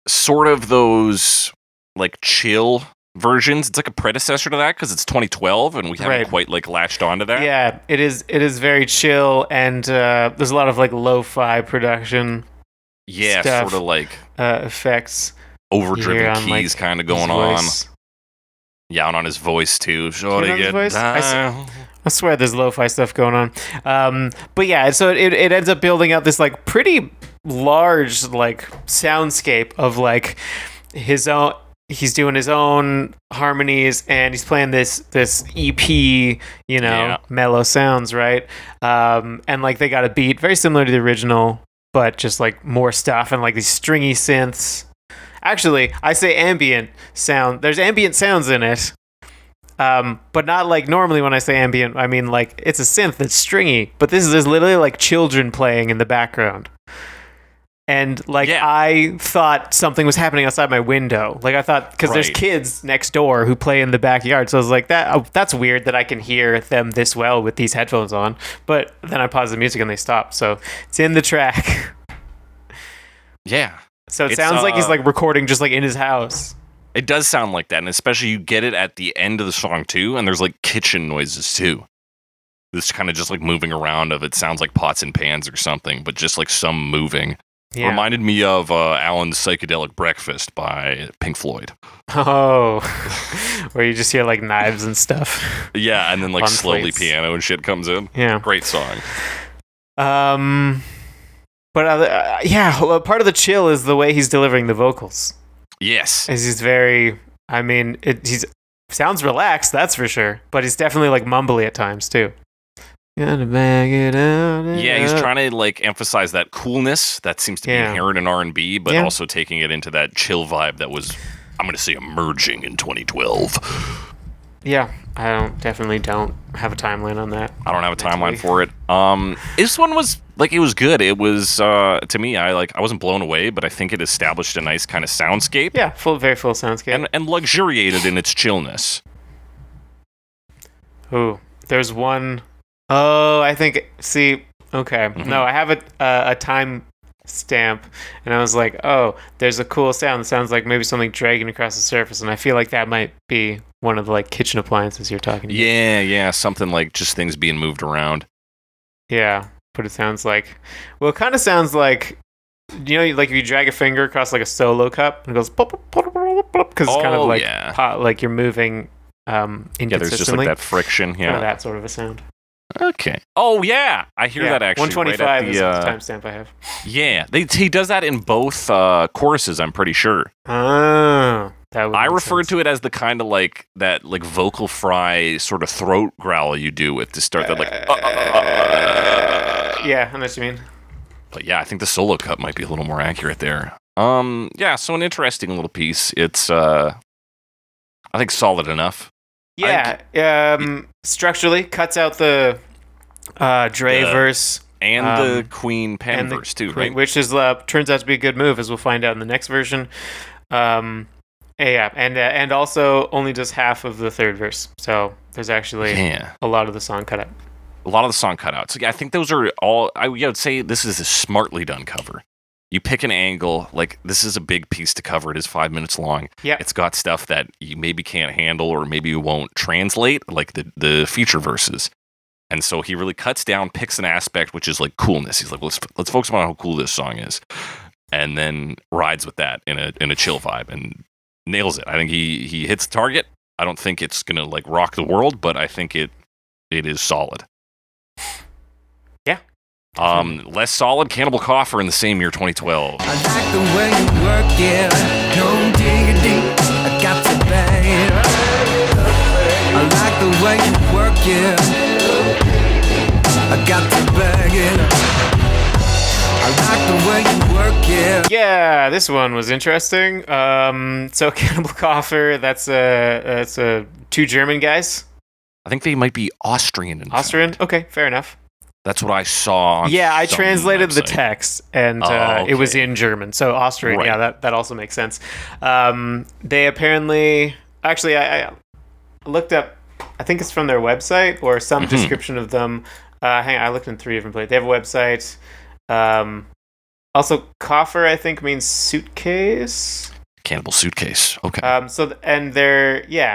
sort of those like chill versions. It's like a predecessor to that because it's 2012 and we haven't quite like latched onto that. Yeah, it is. It is very chill and there's a lot of like lo-fi production. Yeah, stuff, sort of like effects, overdriven keys, like, kind of going on. Yeah, and on his voice too. I swear, there's lo-fi stuff going on. But yeah, so it ends up building out this like pretty large like soundscape of like his own. He's doing his own harmonies and he's playing this EP, mellow sounds, right? And like they got a beat very similar to the original, but just like more stuff and like these stringy synths. Actually, I say ambient sound. There's ambient sounds in it, but not like normally when I say ambient, I mean like it's a synth that's stringy. But this is literally like children playing in the background. And like I thought something was happening outside my window. Like I thought because there's kids next door who play in the backyard. So I was like, that's weird that I can hear them this well with these headphones on. But then I paused the music and they stopped. So it's in the track. Yeah. So it sounds like he's like recording just like in his house. It does sound like that, and especially you get it at the end of the song too, and there's like kitchen noises too. This kind of just like moving around of it sounds like pots and pans or something, but just like some moving. Yeah. Reminded me of Alan's Psychedelic Breakfast by Pink Floyd. Oh, where you just hear like knives and stuff. Yeah, and then like slowly plates. Piano and shit comes in. Yeah. Great song. But part of the chill is the way he's delivering the vocals. Yes. He's very, I mean, he's sounds relaxed, that's for sure, but he's definitely like mumbly at times too. Gotta bag it out. Yeah, he's trying to like emphasize that coolness that seems to be inherent in R&B, but also taking it into that chill vibe that was, I'm going to say, emerging in 2012. Yeah, I definitely don't have a timeline on that. I don't have a timeline for it. This one was like, it was good. It was to me, I wasn't blown away, but I think it established a nice kind of soundscape. Yeah, very full soundscape, and luxuriated in its chillness. Ooh, there's one. Oh, I think. See, okay. Mm-hmm. No, I have a time stamp, and I was like, oh, there's a cool sound. It sounds like maybe something dragging across the surface, and I feel like that might be one of the like kitchen appliances you're talking about. Yeah, something like just things being moved around. Yeah, but it sounds like, well, it kind of sounds like, you know, like if you drag a finger across like a solo cup, and it goes pop, because it's kind of like like you're moving inconsistently. Yeah, there's just like that friction. Yeah, kind of that sort of a sound. Okay. Oh yeah, I hear that actually. 125 right is the timestamp I have. Yeah, he does that in both choruses. I'm pretty sure. Oh, that would. I referred to it as the kind of like that, like vocal fry sort of throat growl you do with to start that like. Yeah, I know what you mean. But yeah, I think the solo cut might be a little more accurate there. Yeah, so an interesting little piece. It's I think solid enough. Yeah, structurally cuts out the Dre verse and the Queen Pen verse too, right? Which is turns out to be a good move, as we'll find out in the next version. And also only does half of the third verse, so there's actually a lot of the song cut out. A lot of the song cut out. So yeah, I think those are all. I would say this is a smartly done cover. You pick an angle, like this is a big piece to cover. It is 5 minutes long. Yeah. It's got stuff that you maybe can't handle or maybe you won't translate, like the feature verses. And so he really cuts down, picks an aspect, which is like coolness. He's like, let's focus on how cool this song is. And then rides with that in a chill vibe and nails it. I think he hits the target. I don't think it's going to like rock the world, but I think it is solid. Yeah. Less solid, Cannibal Koffer in the same year, 2012. I like the way you work it, no diggity, I got to bag it up. I like the way you work it, I got to bag it up. I like the way you work it. Yeah, this one was interesting. So Cannibal Koffer, that's two German guys. I think they might be Austrian. Austrian? Okay, fair enough. That's what I saw. I translated the text, and it was in German. So Austrian, right. Yeah, that also makes sense. They apparently, actually, I looked up, I think it's from their website or some description of them. Hang on, I looked in 3 different places. They have a website. Also, Koffer, I think, means suitcase. Cannibal suitcase. Okay.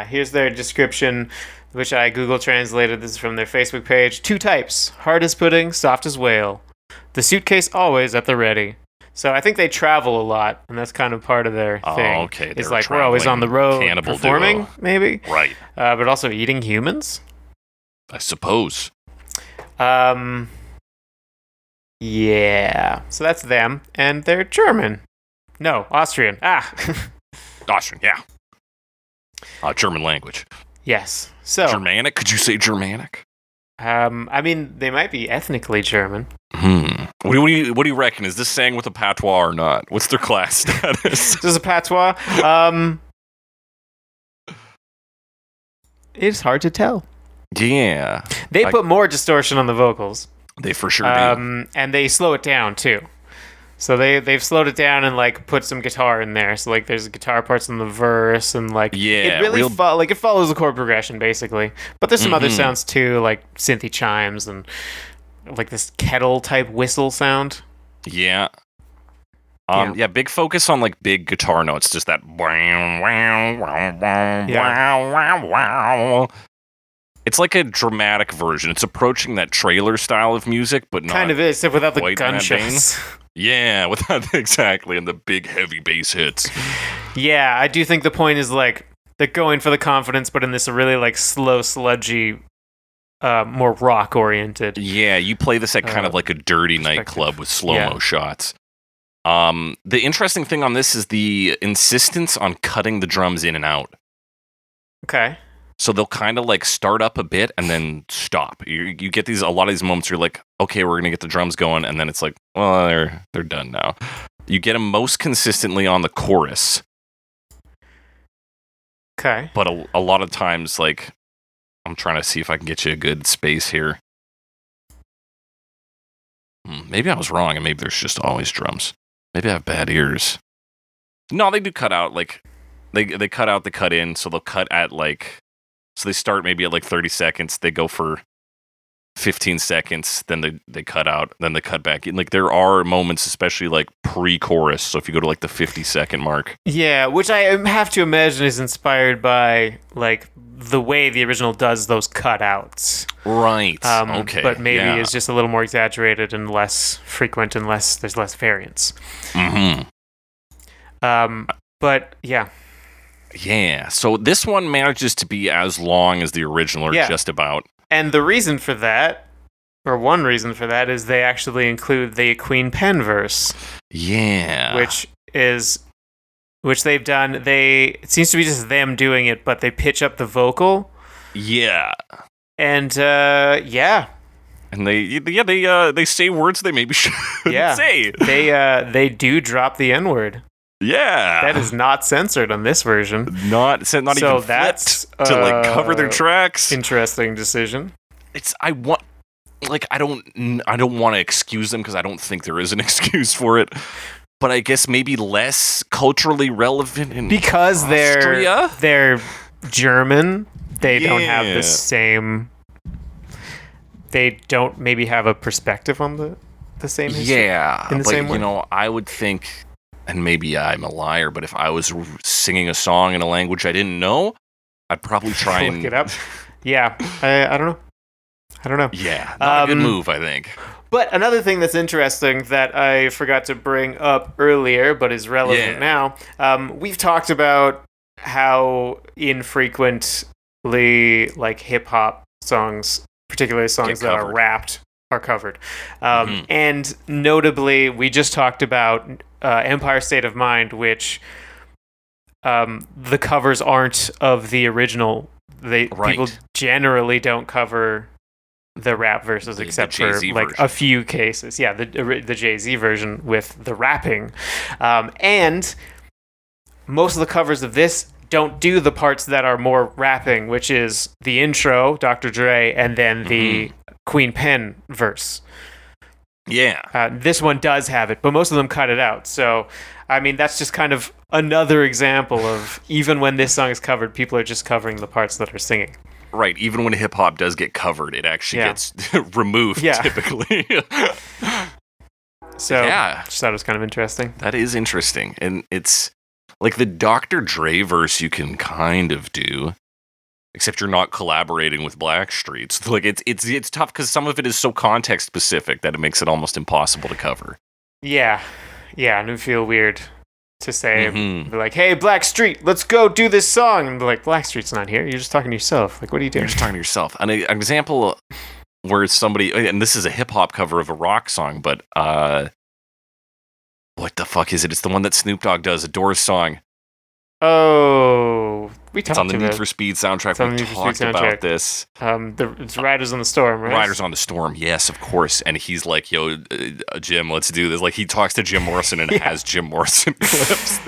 Here's their description, which I Google translated. This is from their Facebook page. 2 types: hard as pudding, soft as whale. The suitcase always at the ready. So I think they travel a lot, and that's kind of part of their thing. Oh, okay. It's like we're always on the road performing, duo. Maybe. Right. But also eating humans. I suppose. Yeah. So that's them, and they're German. No, Austrian. Austrian, yeah. German language. Yes. So Germanic? Could you say Germanic? I mean, they might be ethnically German. What do you reckon? Is this sang with a patois or not? What's their class status? This is a patois. It's hard to tell. Yeah. They put more distortion on the vocals. They for sure do. And they slow it down too. So they've slowed it down and like put some guitar in there. So like there's guitar parts in the verse and like it really it follows the chord progression basically. But there's some other sounds too, like synthy chimes and like this kettle type whistle sound. Yeah. Big focus on like big guitar notes, just that wow wow wow wow wow wow. It's like a dramatic version. It's approaching that trailer style of music, but not kind of is, except without the gunshots. Yeah, without exactly, and the big heavy bass hits. Yeah, I do think the point is like they're going for the confidence, but in this really like slow, sludgy, more rock oriented. Yeah, you play this at kind of like a dirty nightclub with slow-mo shots. The interesting thing on this is the insistence on cutting the drums in and out. Okay. So they'll kind of like start up a bit and then stop. You get a lot of these moments where you're like, okay, we're gonna get the drums going, and then it's like, well, they're done now. You get them most consistently on the chorus. Okay. But a lot of times, like, I'm trying to see if I can get you a good space here. Maybe I was wrong, and maybe there's just always drums. Maybe I have bad ears. No, they do cut out, like, they cut out the cut in, so they'll cut at, like, so they start maybe at, like, 30 seconds, they go for 15 seconds, then they cut out, then they cut back in. Like, there are moments, especially, like, pre-chorus, so if you go to, like, the 50-second mark. Yeah, which I have to imagine is inspired by, like, the way the original does those cutouts. Right, okay. But maybe it's just a little more exaggerated and less frequent and there's less variance. Mm-hmm. But, yeah. Yeah, so this one manages to be as long as the original, or just about. And the reason for that, or one reason for that, is they actually include the Queen Pen verse. Yeah. Which they've done. It seems to be just them doing it, but they pitch up the vocal. Yeah. And, And they say words they maybe shouldn't say. They do drop the N-word. Yeah, that is not censored on this version. Not so even flipped that's to like cover their tracks. Interesting decision. I don't want to excuse them because I don't think there is an excuse for it. But I guess maybe less culturally relevant in because Austria? they're German. They don't have the same. They don't maybe have a perspective on the same history. Yeah, in the same way. You know, I would think. And maybe I'm a liar, but if I was singing a song in a language I didn't know, I'd probably try and look it up. Yeah, I don't know. Yeah, not a good move, I think. But another thing that's interesting that I forgot to bring up earlier, but is relevant now, we've talked about how infrequently, like, hip-hop songs, particularly songs that are rapped, are covered. And notably, we just talked about Empire State of Mind, which the covers aren't of the original. People generally don't cover the rap verses except for like a few cases. Yeah, the Jay-Z version with the rapping. And most of the covers of this don't do the parts that are more rapping, which is the intro, Dr. Dre, and then the Queen Pen verse. Yeah. This one does have it, but most of them cut it out. So, I mean, that's just kind of another example of even when this song is covered, people are just covering the parts that are singing. Right. Even when hip-hop does get covered, it actually gets removed, typically. So, just thought it was kind of interesting. That is interesting. And it's like the Dr. Dre verse you can kind of do. Except you're not collaborating with Blackstreet. So like it's tough because some of it is so context specific that it makes it almost impossible to cover. Yeah, and it would feel weird to say, be like, "Hey, Blackstreet, let's go do this song," and be like, "Blackstreet's not here. You're just talking to yourself. Like, what are you doing?" You're just talking to yourself. An example where somebody, and this is a hip hop cover of a rock song, but what the fuck is it? It's the one that Snoop Dogg does, a Doors song. Oh, we talked about it. It's on the Need for Speed soundtrack. We talked about this. It's Riders on the Storm, right? Riders on the Storm, yes, of course. And he's like, yo, Jim, let's do this. Like, he talks to Jim Morrison and has Jim Morrison clips.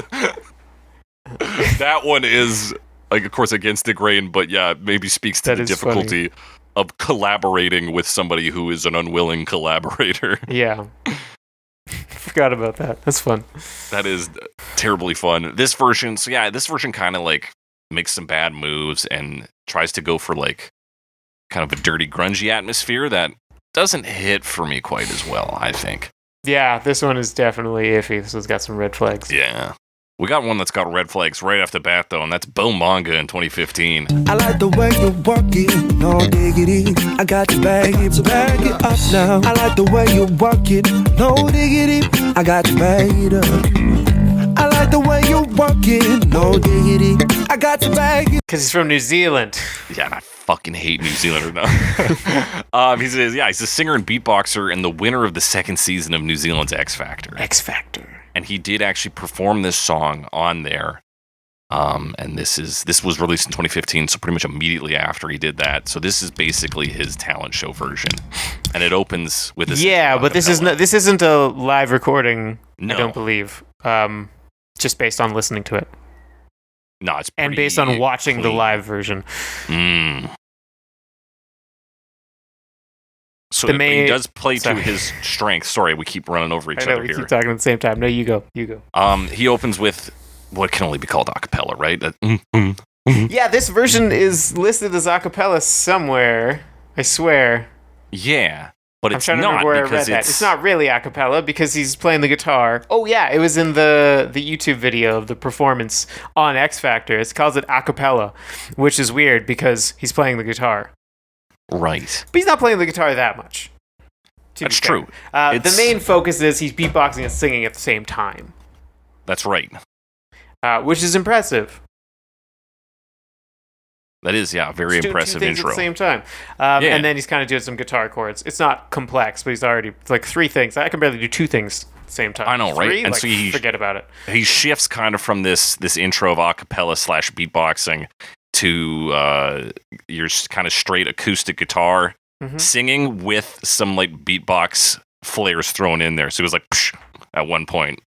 That one is, like, of course, against the grain, but yeah, maybe speaks to the difficulty of collaborating with somebody who is an unwilling collaborator. Yeah. forgot about that. That's fun. That is terribly fun. This version kind of like makes some bad moves and tries to go for like kind of a dirty, grungy atmosphere that doesn't hit for me quite as well, I think. Yeah, this one is definitely iffy. This one's got some red flags. Yeah. We got one that's got red flags right off the bat, though, and that's Beau Monga in 2015. I like the way you work it, no diggity. I got to bag it up now. I like the way you work it, no diggity. I got to bag it up. I like the way you work it, no diggity. I got to bag it. Because he's from New Zealand. Yeah, and I fucking hate New Zealanders now. He's a singer and beatboxer and the winner of the second season of New Zealand's X Factor. X Factor. And he did actually perform this song on there. And this was released in 2015, so pretty much immediately after he did that. So this is basically his talent show version. And it opens with this. Yeah, but this isn't a live recording, no. I don't believe. Just based on listening to it. No, it's and based on watching clean. The live version. So he does play to his strengths. Sorry, we keep running over each other we here. keep talking at the same time. No, you go. He opens with what can only be called a cappella, right? Yeah, this version is listed as a cappella somewhere. I swear. Yeah, but it's I'm trying to remember where I read that. It's not really a cappella because he's playing the guitar. Oh yeah, it was in the YouTube video of the performance on X Factor. It calls it a cappella, which is weird because he's playing the guitar. Right. But he's not playing the guitar that much. That's true. The main focus is he's beatboxing and singing at the same time. That's right. Which is impressive. That is, very impressive two things intro. At the same time. And then he's kind of doing some guitar chords. It's not complex, but it's like three things. I can barely do two things at the same time. I know, right? Three? And like, so forget about it. He shifts kind of from this intro of a cappella / beatboxing to your kind of straight acoustic guitar singing with some like beatbox flares thrown in there. So it was like psh, at one point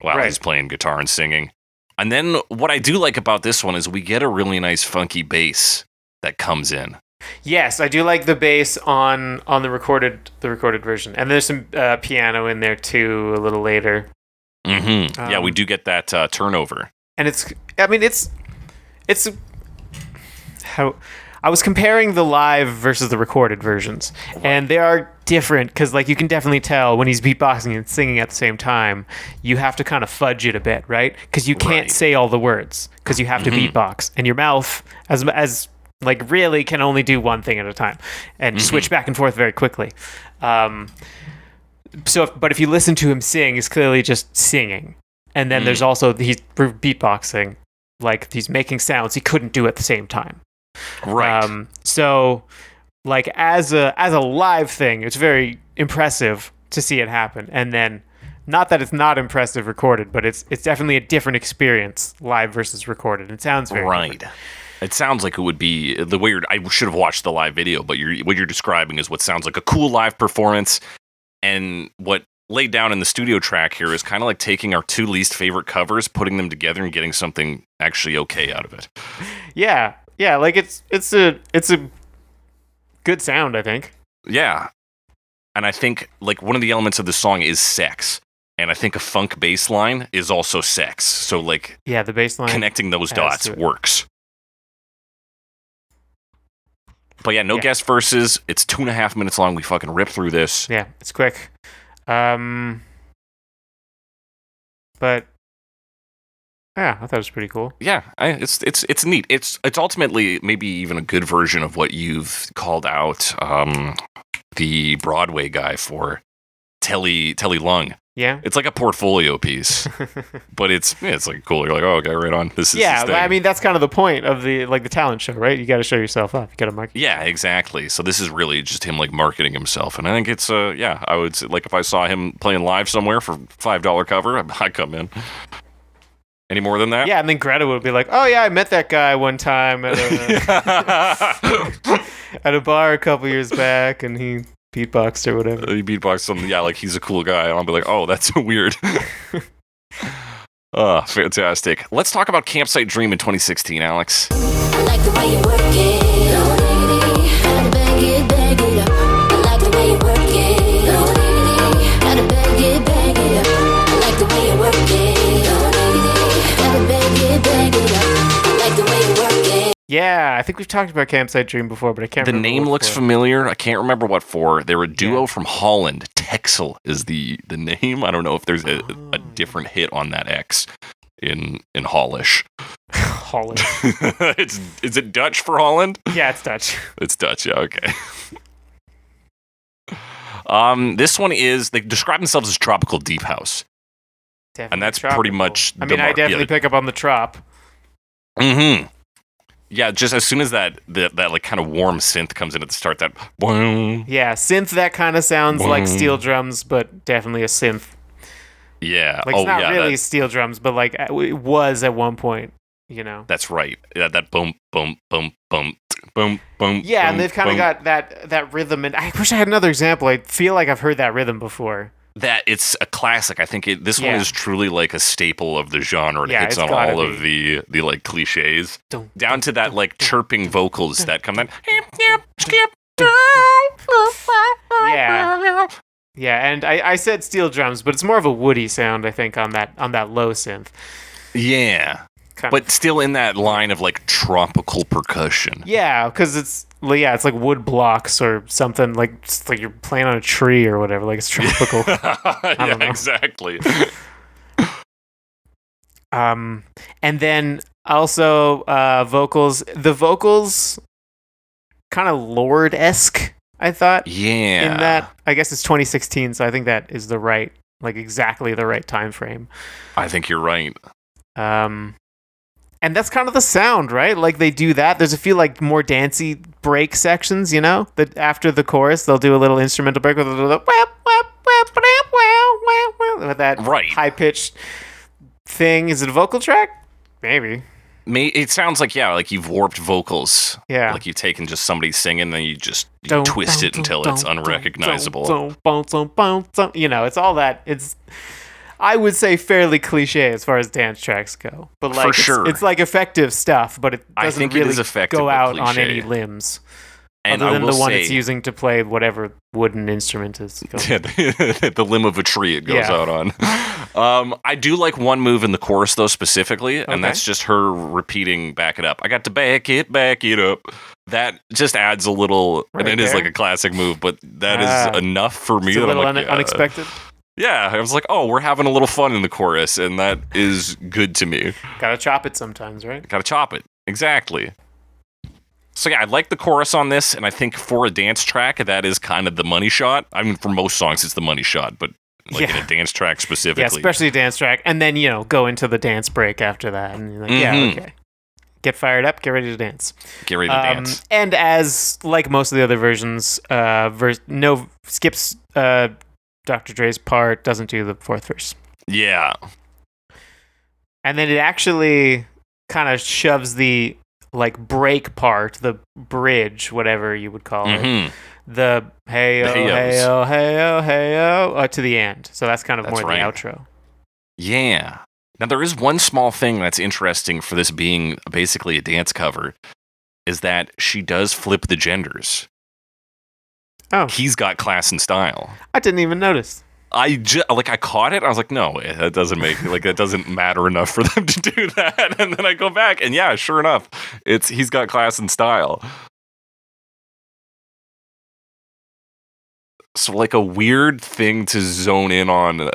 while he's playing guitar and singing. And then what I do like about this one is we get a really nice funky bass that comes in. Yes, I do like the bass on the recorded version, and there's some piano in there too a little later. Yeah, we do get that turnover, and it's how I was comparing the live versus the recorded versions, and they are different because like you can definitely tell when he's beatboxing and singing at the same time. You have to kind of fudge it a bit, right? Because you can't say all the words because you have to beatbox, and your mouth as like really can only do one thing at a time and switch back and forth very quickly. But if you listen to him sing, he's clearly just singing, and then there's also he's beatboxing, like he's making sounds he couldn't do at the same time. Right. So like as a live thing, it's very impressive to see it happen. And then not that it's not impressive recorded, but it's definitely a different experience live versus recorded. It sounds very different. It sounds like it would be the way I should have watched the live video, but what you're describing is what sounds like a cool live performance. And what laid down in the studio track here is kind of like taking our two least favorite covers, putting them together and getting something actually okay out of it. Yeah. Yeah, like it's a good sound, I think. Yeah. And I think like one of the elements of the song is sex. And I think a funk bass line is also sex. So like the bass line connecting those dots works. But no guest verses. It's 2.5 minutes long. We fucking rip through this. Yeah, it's quick. But yeah, I thought it was pretty cool. Yeah, it's neat. It's ultimately maybe even a good version of what you've called out the Broadway guy for, Telly Lung. Yeah, it's like a portfolio piece, but it's like cool. You're like, oh, okay, right on. This is I mean that's kind of the point of the talent show, right? You got to show yourself up. You got to market. Yeah, exactly. So this is really just him like marketing himself, and I think it's I would say, like if I saw him playing live somewhere for $5 cover, I'd come in. Any more than that? Yeah, and then Greta would be like, "Oh yeah, I met that guy one time at a bar a couple years back, and he beatboxed or whatever." He beatboxed something, like he's a cool guy. And I'll be like, "Oh, that's so weird." Fantastic. Let's talk about Campsite Dream in 2016, Alex. I like the way you work it. Gotta bag it up. I like the way you work it. Gotta bag it, Yeah, I think we've talked about Campsite Dream before, but I can't remember. The name looks familiar. I can't remember what for. They're a duo from Holland. Texel is the name. I don't know if there's a different hit on that X in Hollish. Holland. Is it Dutch for Holland? Yeah, it's Dutch. It's Dutch, yeah, okay. This one is, they describe themselves as tropical deep house. Definitely and that's tropical. pretty much I mean, I definitely pick up on the trop. Mm-hmm. Yeah, just as soon as that like kind of warm synth comes in at the start, that boom. Yeah, synth that kind of sounds like steel drums, but definitely a synth. Yeah. Like, it's not really steel drums, but like it was at one point, you know. That's right. Yeah, that boom, boom, boom, boom, boom, boom. Yeah, boom, and they've kind of got that rhythm, and I wish I had another example. I feel like I've heard that rhythm before. That it's a classic. I think this one is truly like a staple of the genre. It hits on all of the like cliches, down to that like chirping vocals that come in. Yeah, and I said steel drums, but it's more of a woody sound, I think, on that low synth. Yeah, but still in that line of like tropical percussion. Yeah, because it's like wood blocks or something, like it's like you're playing on a tree or whatever. Like it's tropical. I don't know. Exactly. And then also vocals. The vocals kind of Lorde-esque, I thought. Yeah. In that, I guess it's 2016, so I think that is exactly the right time frame. I think you're right. And that's kind of the sound, right? Like they do that. There's a few like more dancey break sections, you know, that after the chorus they'll do a little instrumental break with that high pitched thing. Is it a vocal track? Maybe. It sounds like like you've warped vocals. Yeah, like you've taken just somebody singing, then you twist it until it's unrecognizable. You know, it's all that. It's, I would say, fairly cliche as far as dance tracks go, but like for sure, it's like effective stuff, but it doesn't really go out on any limbs. And other than the one it's using to play whatever wooden instrument is going. Yeah, the limb of a tree it goes out on. I do like one move in the chorus, though, specifically, and that's just her repeating, back it up. I got to back it up. That just adds a little, and it is like a classic move, but that is enough for me. It's a little like, unexpected. Yeah, I was like, oh, we're having a little fun in the chorus, and that is good to me. Gotta chop it sometimes, right? Gotta chop it. Exactly. So yeah, I like the chorus on this, and I think for a dance track, that is kind of the money shot. I mean, for most songs, it's the money shot, but like in a dance track specifically. Yeah, especially a dance track, and then, you know, go into the dance break after that, and you're like, okay. Get fired up, get ready to dance. Get ready to dance. And as, like most of the other versions, skips Dr. Dre's part, doesn't do the fourth verse. Yeah. And then it actually kind of shoves the like break part, the bridge, whatever you would call it, the hey-oh, to the end. So that's kind of more the outro. Yeah. Now there is one small thing that's interesting for this being basically a dance cover, is that she does flip the genders. Oh. He's got class and style. I didn't even notice. I caught it. I was like, no, that doesn't that doesn't matter enough for them to do that. And then I go back, and yeah, sure enough, he's got class and style. So like a weird thing to zone in on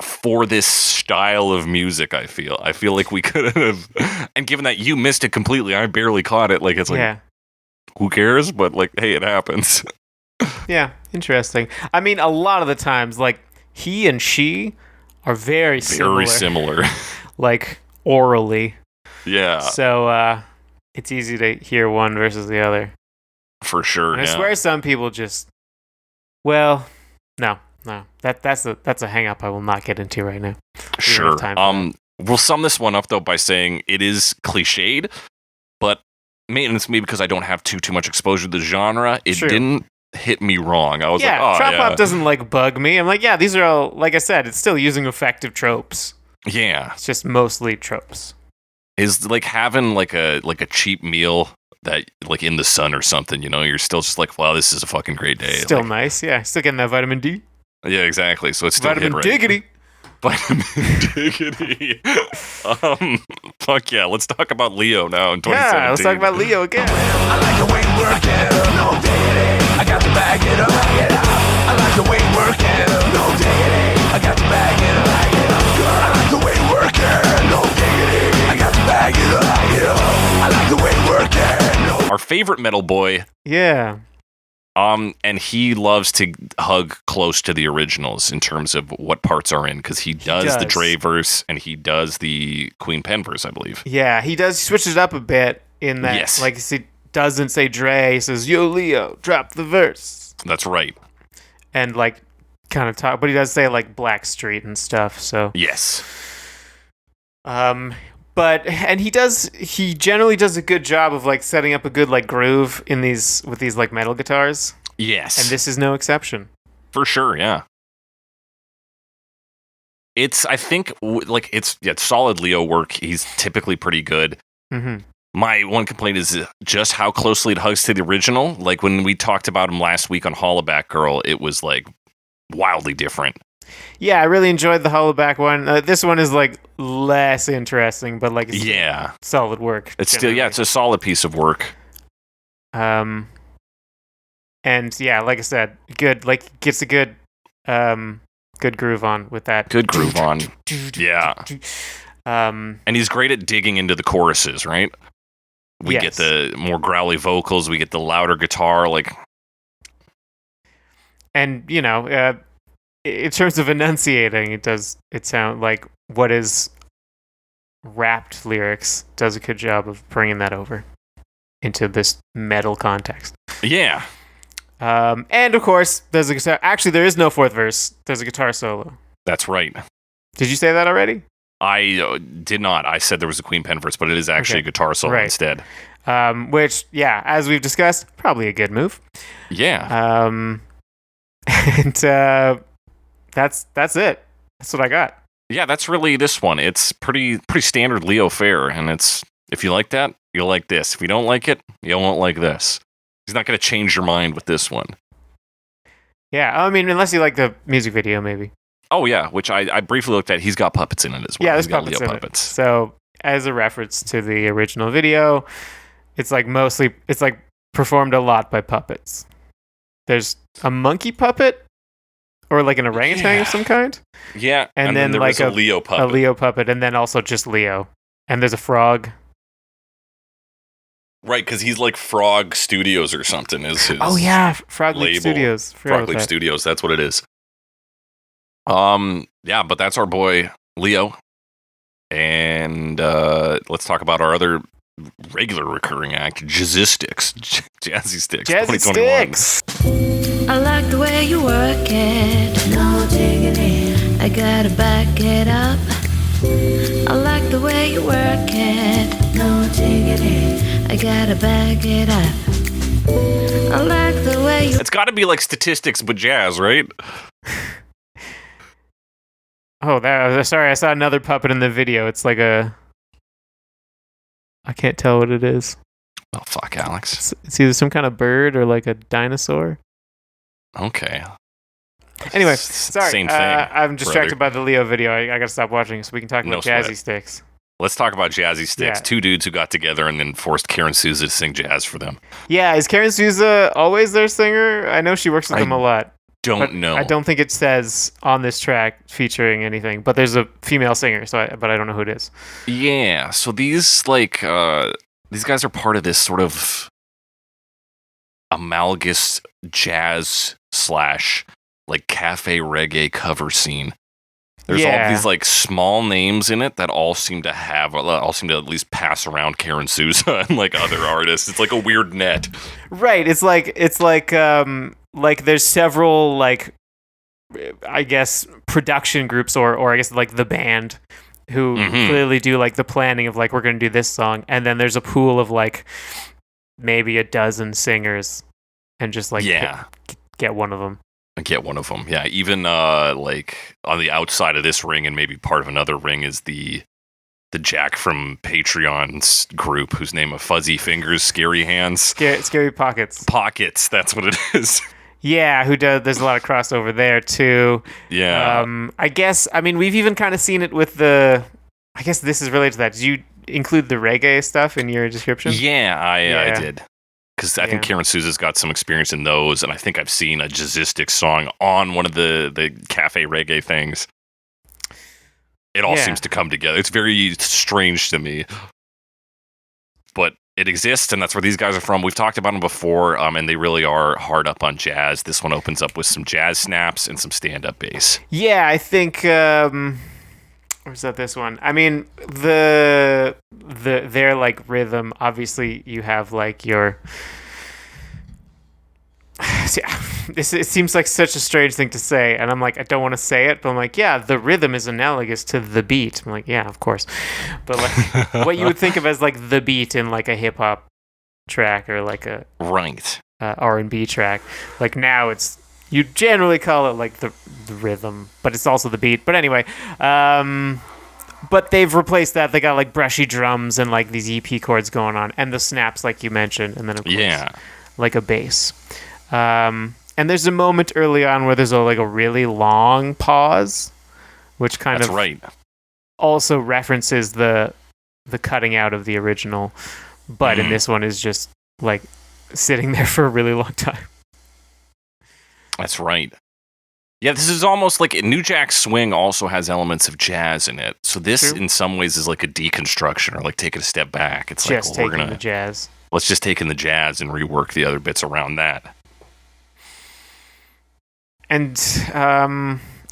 for this style of music. I feel like we could have, and given that you missed it completely, I barely caught it. Like it's like, who cares? But like, hey, it happens. Yeah, interesting. I mean, a lot of the times, like, he and she are very similar. Very similar. Like, orally. Yeah. So, it's easy to hear one versus the other. For sure, and I swear some people just... Well, no. That's a hang-up I will not get into right now. Sure. We'll sum this one up, though, by saying it is cliched, but maybe it's me because I don't have too much exposure to the genre. It didn't hit me wrong. I was like, oh, trop pop doesn't like bug me. I'm like, yeah, these are all, like I said, it's still using effective tropes. Yeah. It's just mostly tropes. Is like having like a cheap meal that like in the sun or something, you know, you're still just like, wow, this is a fucking great day. Still like, nice, yeah. Still getting that vitamin D. Yeah, exactly. So it's still vitamin Diggity. Vitamin Diggity. Fuck yeah. Let's talk about Leo now in 2017. Yeah, let's talk about Leo again. I like the way you work it, no diggity. I got to bag it up, bag it up. I like the way you work it, no diggity. I got to bag it up, bag it up. I like the way you work it, no diggity. I got to bag it up, bag it up. I like the way you work it, no. Our favorite metal boy. Yeah. And he loves to hug close to the originals in terms of what parts are in, because he does the Dre verse and he does the Queen Pen verse, I believe. Yeah, he does switch it up a bit in that. Yes. Like, he doesn't say Dre, he says, "Yo, Leo, drop the verse." That's right. And, like, kind of talk, but he does say, like, Blackstreet and stuff, so. Yes. But he generally does a good job of like setting up a good like groove in with these like metal guitars. Yes. And this is no exception. For sure, yeah. It's solid Leo work. He's typically pretty good. Mm-hmm. My one complaint is just how closely it hugs to the original. Like when we talked about him last week on Hollaback Girl, it was like wildly different. Yeah, I really enjoyed the Hollaback one. This one is like less interesting, but like it's solid work. It's generally. It's a solid piece of work. And yeah, like I said, good. Like gets a good groove on with that. Good groove on. Yeah. And he's great at digging into the choruses, right? We get the more growly vocals. We get the louder guitar, like. And you know. In terms of enunciating, it sound like what is rapped lyrics does a good job of bringing that over into this metal context. Yeah. And of course, there's a guitar. Actually, there is no fourth verse. There's a guitar solo. That's right. Did you say that already? I did not. I said there was a Queen Pen verse, but it is actually a guitar solo instead. Which, yeah, as we've discussed, probably a good move. Yeah. And that's it. That's what I got. Yeah, that's really this one. It's pretty standard Leo fare, and it's if you like that, you'll like this. If you don't like it, you won't like this. He's not going to change your mind with this one. Yeah, I mean, unless you like the music video, maybe. Oh yeah, which I briefly looked at. He's got puppets in it as well. Yeah, there's he's got puppets Leo in puppets. It. So as a reference to the original video, it's like performed a lot by puppets. There's a monkey puppet. Or like an orangutan of some kind. Yeah, and then there like was a Leo puppet. A Leo puppet, and then also just Leo. And there's a frog. Right, because he's like Frog Studios or something. Is his Frog League Studios. Frog League Studios, that's what it is. Yeah, but that's our boy Leo. And let's talk about our other regular recurring act, Jazzystics. Jazzystics 2021. I like the way you work it, no diggity. I gotta back it up. I like the way you work it, no diggity. I gotta back it up. I like the way you. It's got to be like Statistics, but jazz, right? Sorry, I saw another puppet in the video. It's like I can't tell what it is. Oh fuck, Alex. It's either some kind of bird or like a dinosaur. Okay. Anyway, sorry. Same thing. I'm distracted by the Leo video. I gotta stop watching so we can talk about Jazzystics. Let's talk about Jazzystics. Yeah. Two dudes who got together and then forced Karen Souza to sing jazz for them. Yeah, is Karen Souza always their singer? I know she works with them a lot. Don't know. I don't think it says on this track featuring anything, but there's a female singer, but I don't know who it is. Yeah, so these guys are part of this sort of amalgamous jazz / like cafe reggae cover scene. There's all these like small names in it that all seem to at least pass around Karen Souza and like other artists. It's like a weird net. Right. It's like there's several like I guess production groups or I guess like the band who clearly do like the planning of like we're going to do this song, and then there's a pool of like maybe a dozen singers and just like get one of them. Get one of them, yeah. Even like on the outside of this ring and maybe part of another ring is the Jack from Patreon's group, whose name is Fuzzy Fingers, Scary Hands, Scary Pockets. Pockets, that's what it is. Yeah, who does? There's a lot of crossover there too. Yeah. I guess. I mean, we've even kind of seen it with the. I guess this is related to that. Did you include the reggae stuff in your description? Yeah, I did. Because I think Karen Souza's got some experience in those, and I think I've seen a Jazzystics song on one of the cafe reggae things. It all seems to come together. It's very strange to me. But it exists, and that's where these guys are from. We've talked about them before, and they really are hard up on jazz. This one opens up with some jazz snaps and some stand-up bass. Yeah, I think. Or is that this one? I mean, their like rhythm. Obviously, you have like your. It seems like such a strange thing to say, and I'm like, I don't want to say it, but I'm like, yeah, the rhythm is analogous to the beat. I'm like, yeah, of course, but like, what you would think of as like the beat in like a hip hop track or like a R&B track, like now it's you generally call it like the rhythm, but it's also the beat. But anyway, but they've replaced that. They got like brushy drums and like these EP chords going on, and the snaps like you mentioned, and then of course, like a bass. And there's a moment early on where there's a really long pause, which kind of also references the cutting out of the original, but in this one is just like sitting there for a really long time. That's right. Yeah, this is almost like New Jack Swing also has elements of jazz in it. So this in some ways is like a deconstruction or like taking a step back. It's just like, well, taking the jazz. Let's just take in the jazz and rework the other bits around that. And,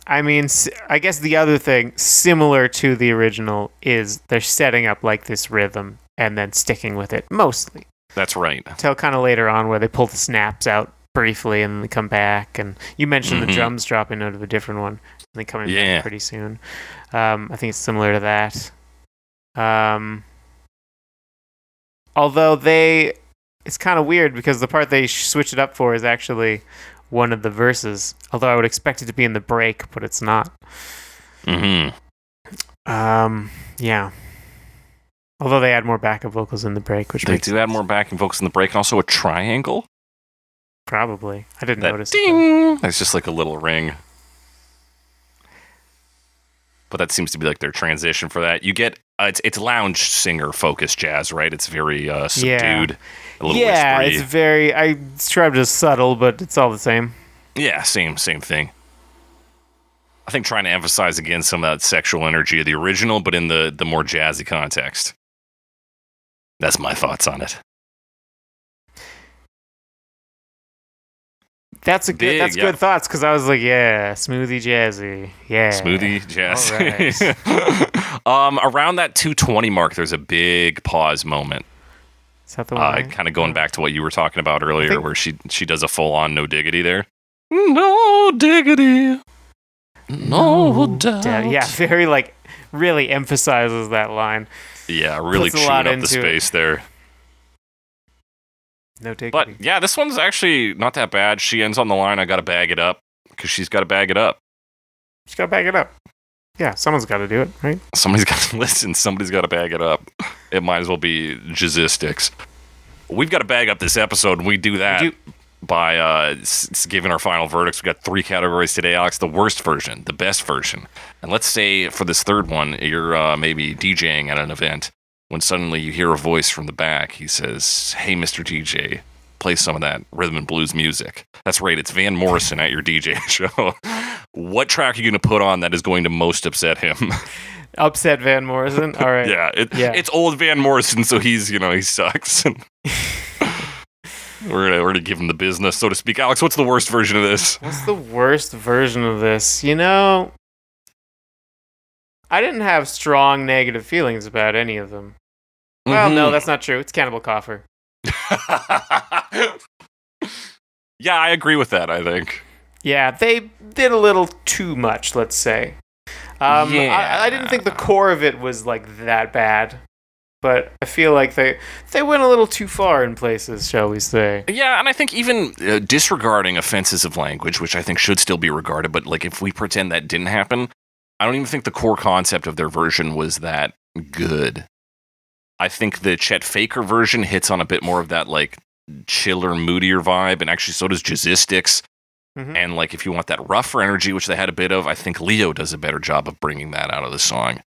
I mean, I guess the other thing, similar to the original, is they're setting up, like, this rhythm and then sticking with it, mostly. That's right. Until kind of later on where they pull the snaps out briefly and then they come back. And you mentioned the drums dropping out of a different one and then coming back pretty soon. I think it's similar to that. Although it's kind of weird because the part they switch it up for is actually one of the verses, although I would expect it to be in the break, but it's not. Yeah. Although they add more backup vocals in the break, which they do add more backing vocals in the break, and also a triangle. Probably, I didn't notice. Ding! It's just like a little ring. But that seems to be like their transition for that. You get it's lounge singer focused jazz, right? It's very subdued, a little whispery. It's very. I described it as subtle, but it's all the same. Yeah, same thing. I think trying to emphasize again some of that sexual energy of the original, but in the more jazzy context. That's my thoughts on it. That's good thoughts, because I was like, yeah, smoothie jazzy, smoothie jazzy. Right. Around that 2:20 mark, there's a big pause moment. Is that the one? Kind of going back to what you were talking about earlier, where she does a full on no diggity there. No diggity, no doubt. Yeah, very like really emphasizes that line. Yeah, really chewing up the space there. No diggity. But yeah, this one's actually not that bad. She ends on the line, I gotta bag it up, because she's gotta bag it up. She's gotta bag it up. Yeah, someone's gotta do it, right? Somebody's gotta listen, somebody's gotta bag it up. It might as well be Jazzystics. We've gotta bag up this episode, and we do that by giving our final verdicts. We got 3 categories today, Alex. The worst version, the best version. And let's say for this third one, you're maybe DJing at an event, when suddenly you hear a voice from the back. He says, "Hey, Mr. DJ, play some of that rhythm and blues music." That's right, it's Van Morrison at your DJ show. What track are you going to put on that is going to most upset him? Upset Van Morrison? All right. It's old Van Morrison, so he sucks. We're gonna give him the business, so to speak. Alex, what's the worst version of this? What's the worst version of this? You know, I didn't have strong negative feelings about any of them. Well, no, that's not true. It's Cannibal Koffer. Yeah, I agree with that, I think. Yeah, they did a little too much, let's say. I didn't think the core of it was like that bad, but I feel like they went a little too far in places, shall we say. Yeah, and I think even disregarding offenses of language, which I think should still be regarded, but like if we pretend that didn't happen, I don't even think the core concept of their version was that good. I think the Chet Faker version hits on a bit more of that like chiller, moodier vibe, and actually so does Jazzystics. Mm-hmm. And like if you want that rougher energy, which they had a bit of, I think Leo does a better job of bringing that out of the song.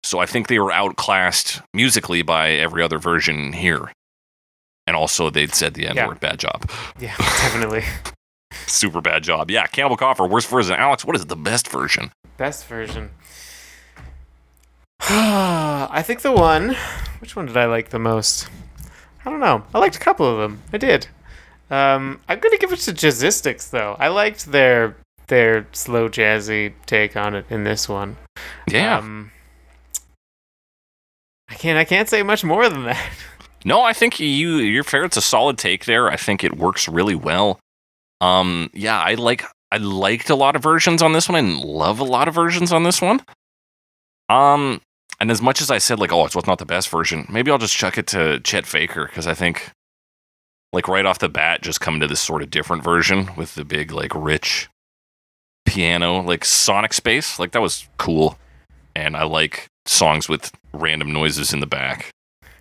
So I think they were outclassed musically by every other version here. And also they'd said the N-word. Bad job. Yeah, definitely. Super bad job. Yeah, Cannibal Koffer, worst version. Alex, what is the best version? Best version. I think the one... Which one did I like the most? I don't know. I liked a couple of them. I did. I'm going to give it to Jazzystics, though. I liked their slow jazzy take on it in this one. Yeah. I can't say much more than that. No, I think you're fair. It's a solid take there. I think it works really well. Yeah, I liked a lot of versions on this one and love a lot of versions on this one. And as much as I said, like, oh, it's not the best version, maybe I'll just chuck it to Chet Faker, because I think, like, right off the bat, just coming to this sort of different version with the big, like, rich piano, like, sonic space, like, that was cool. And I like songs with random noises in the back.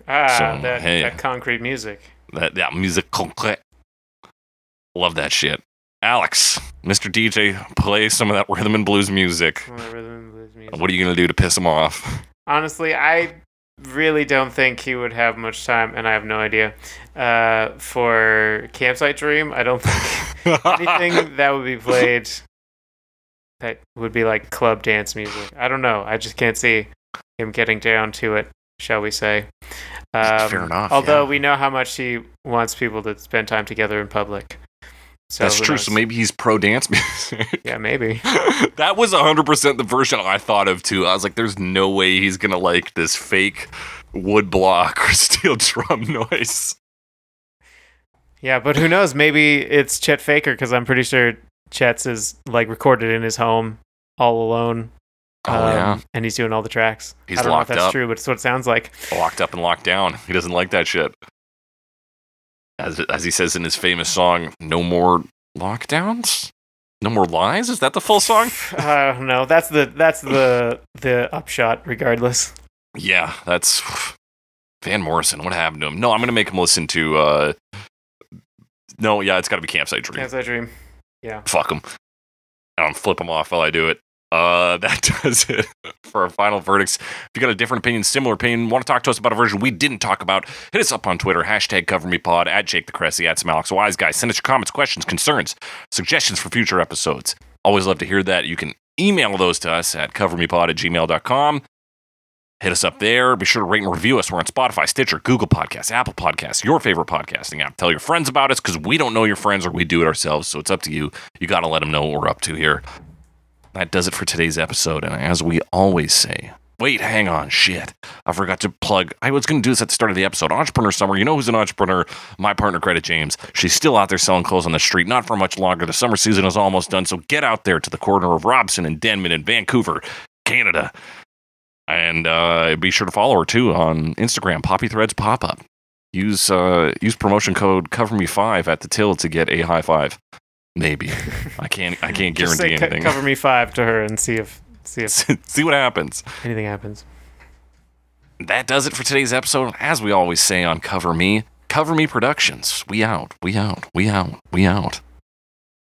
That concrete music. That music concrete. Love that shit. Alex, Mr. DJ, play some of that rhythm and blues music. What are you going to do to piss him off? Honestly, I really don't think he would have much time, and I have no idea. For Campsite Dream, I don't think anything that would be played that would be like club dance music. I don't know. I just can't see him getting down to it, shall we say. Fair enough. Although we know how much he wants people to spend time together in public. So that's true. So maybe he's pro dance music. Yeah, maybe. That was 100% the version I thought of too. I was like, there's no way he's going to like this fake wood block or steel drum noise. Yeah, but who knows? Maybe it's Chet Faker, because I'm pretty sure Chet's is like recorded in his home all alone. Yeah. And he's doing all the tracks. He's I don't locked know if that's up. true, but it's what it sounds like. Locked up and locked down. He doesn't like that shit. As he says in his famous song, no more lockdowns? No more lies? Is that the full song? No, that's the upshot regardless. Yeah, that's Van Morrison. What happened to him? No, I'm going to make him listen to it's got to be Campsite Dream. Campsite Dream. Yeah. Fuck him. I'm flip him off while I do it. That does it for our final verdicts. If you got a different opinion, similar opinion, want to talk to us about a version we didn't talk about, hit us up on Twitter, #CoverMePod, @JakeTheCressy, @SmAlexWiseGuy. Send us your comments, questions, concerns, suggestions for future episodes. Always love to hear that. You can email those to us at covermepod@gmail.com. Hit us up there. Be sure to rate and review us. We're on Spotify, Stitcher, Google Podcasts, Apple Podcasts, your favorite podcasting app. Tell your friends about us, because we don't know your friends, or we do it ourselves, so it's up to you. You got to let them know what we're up to here. That does it for today's episode, and as we always say, wait, hang on, shit. I forgot to plug. I was going to do this at the start of the episode. Entrepreneur Summer. You know who's an entrepreneur? My partner, Greta James. She's still out there selling clothes on the street, not for much longer. The summer season is almost done, so get out there to the corner of Robson and Denman in Vancouver, Canada. And be sure to follow her, too, on Instagram, Poppy Threads Pop-Up. Use promotion code CoverMe5 at the till to get a high five. Maybe. I can't guarantee Just say, anything. Cover me 5 to her and see if see what happens. Anything happens. That does it for today's episode. As we always say on Cover Me Productions. We out.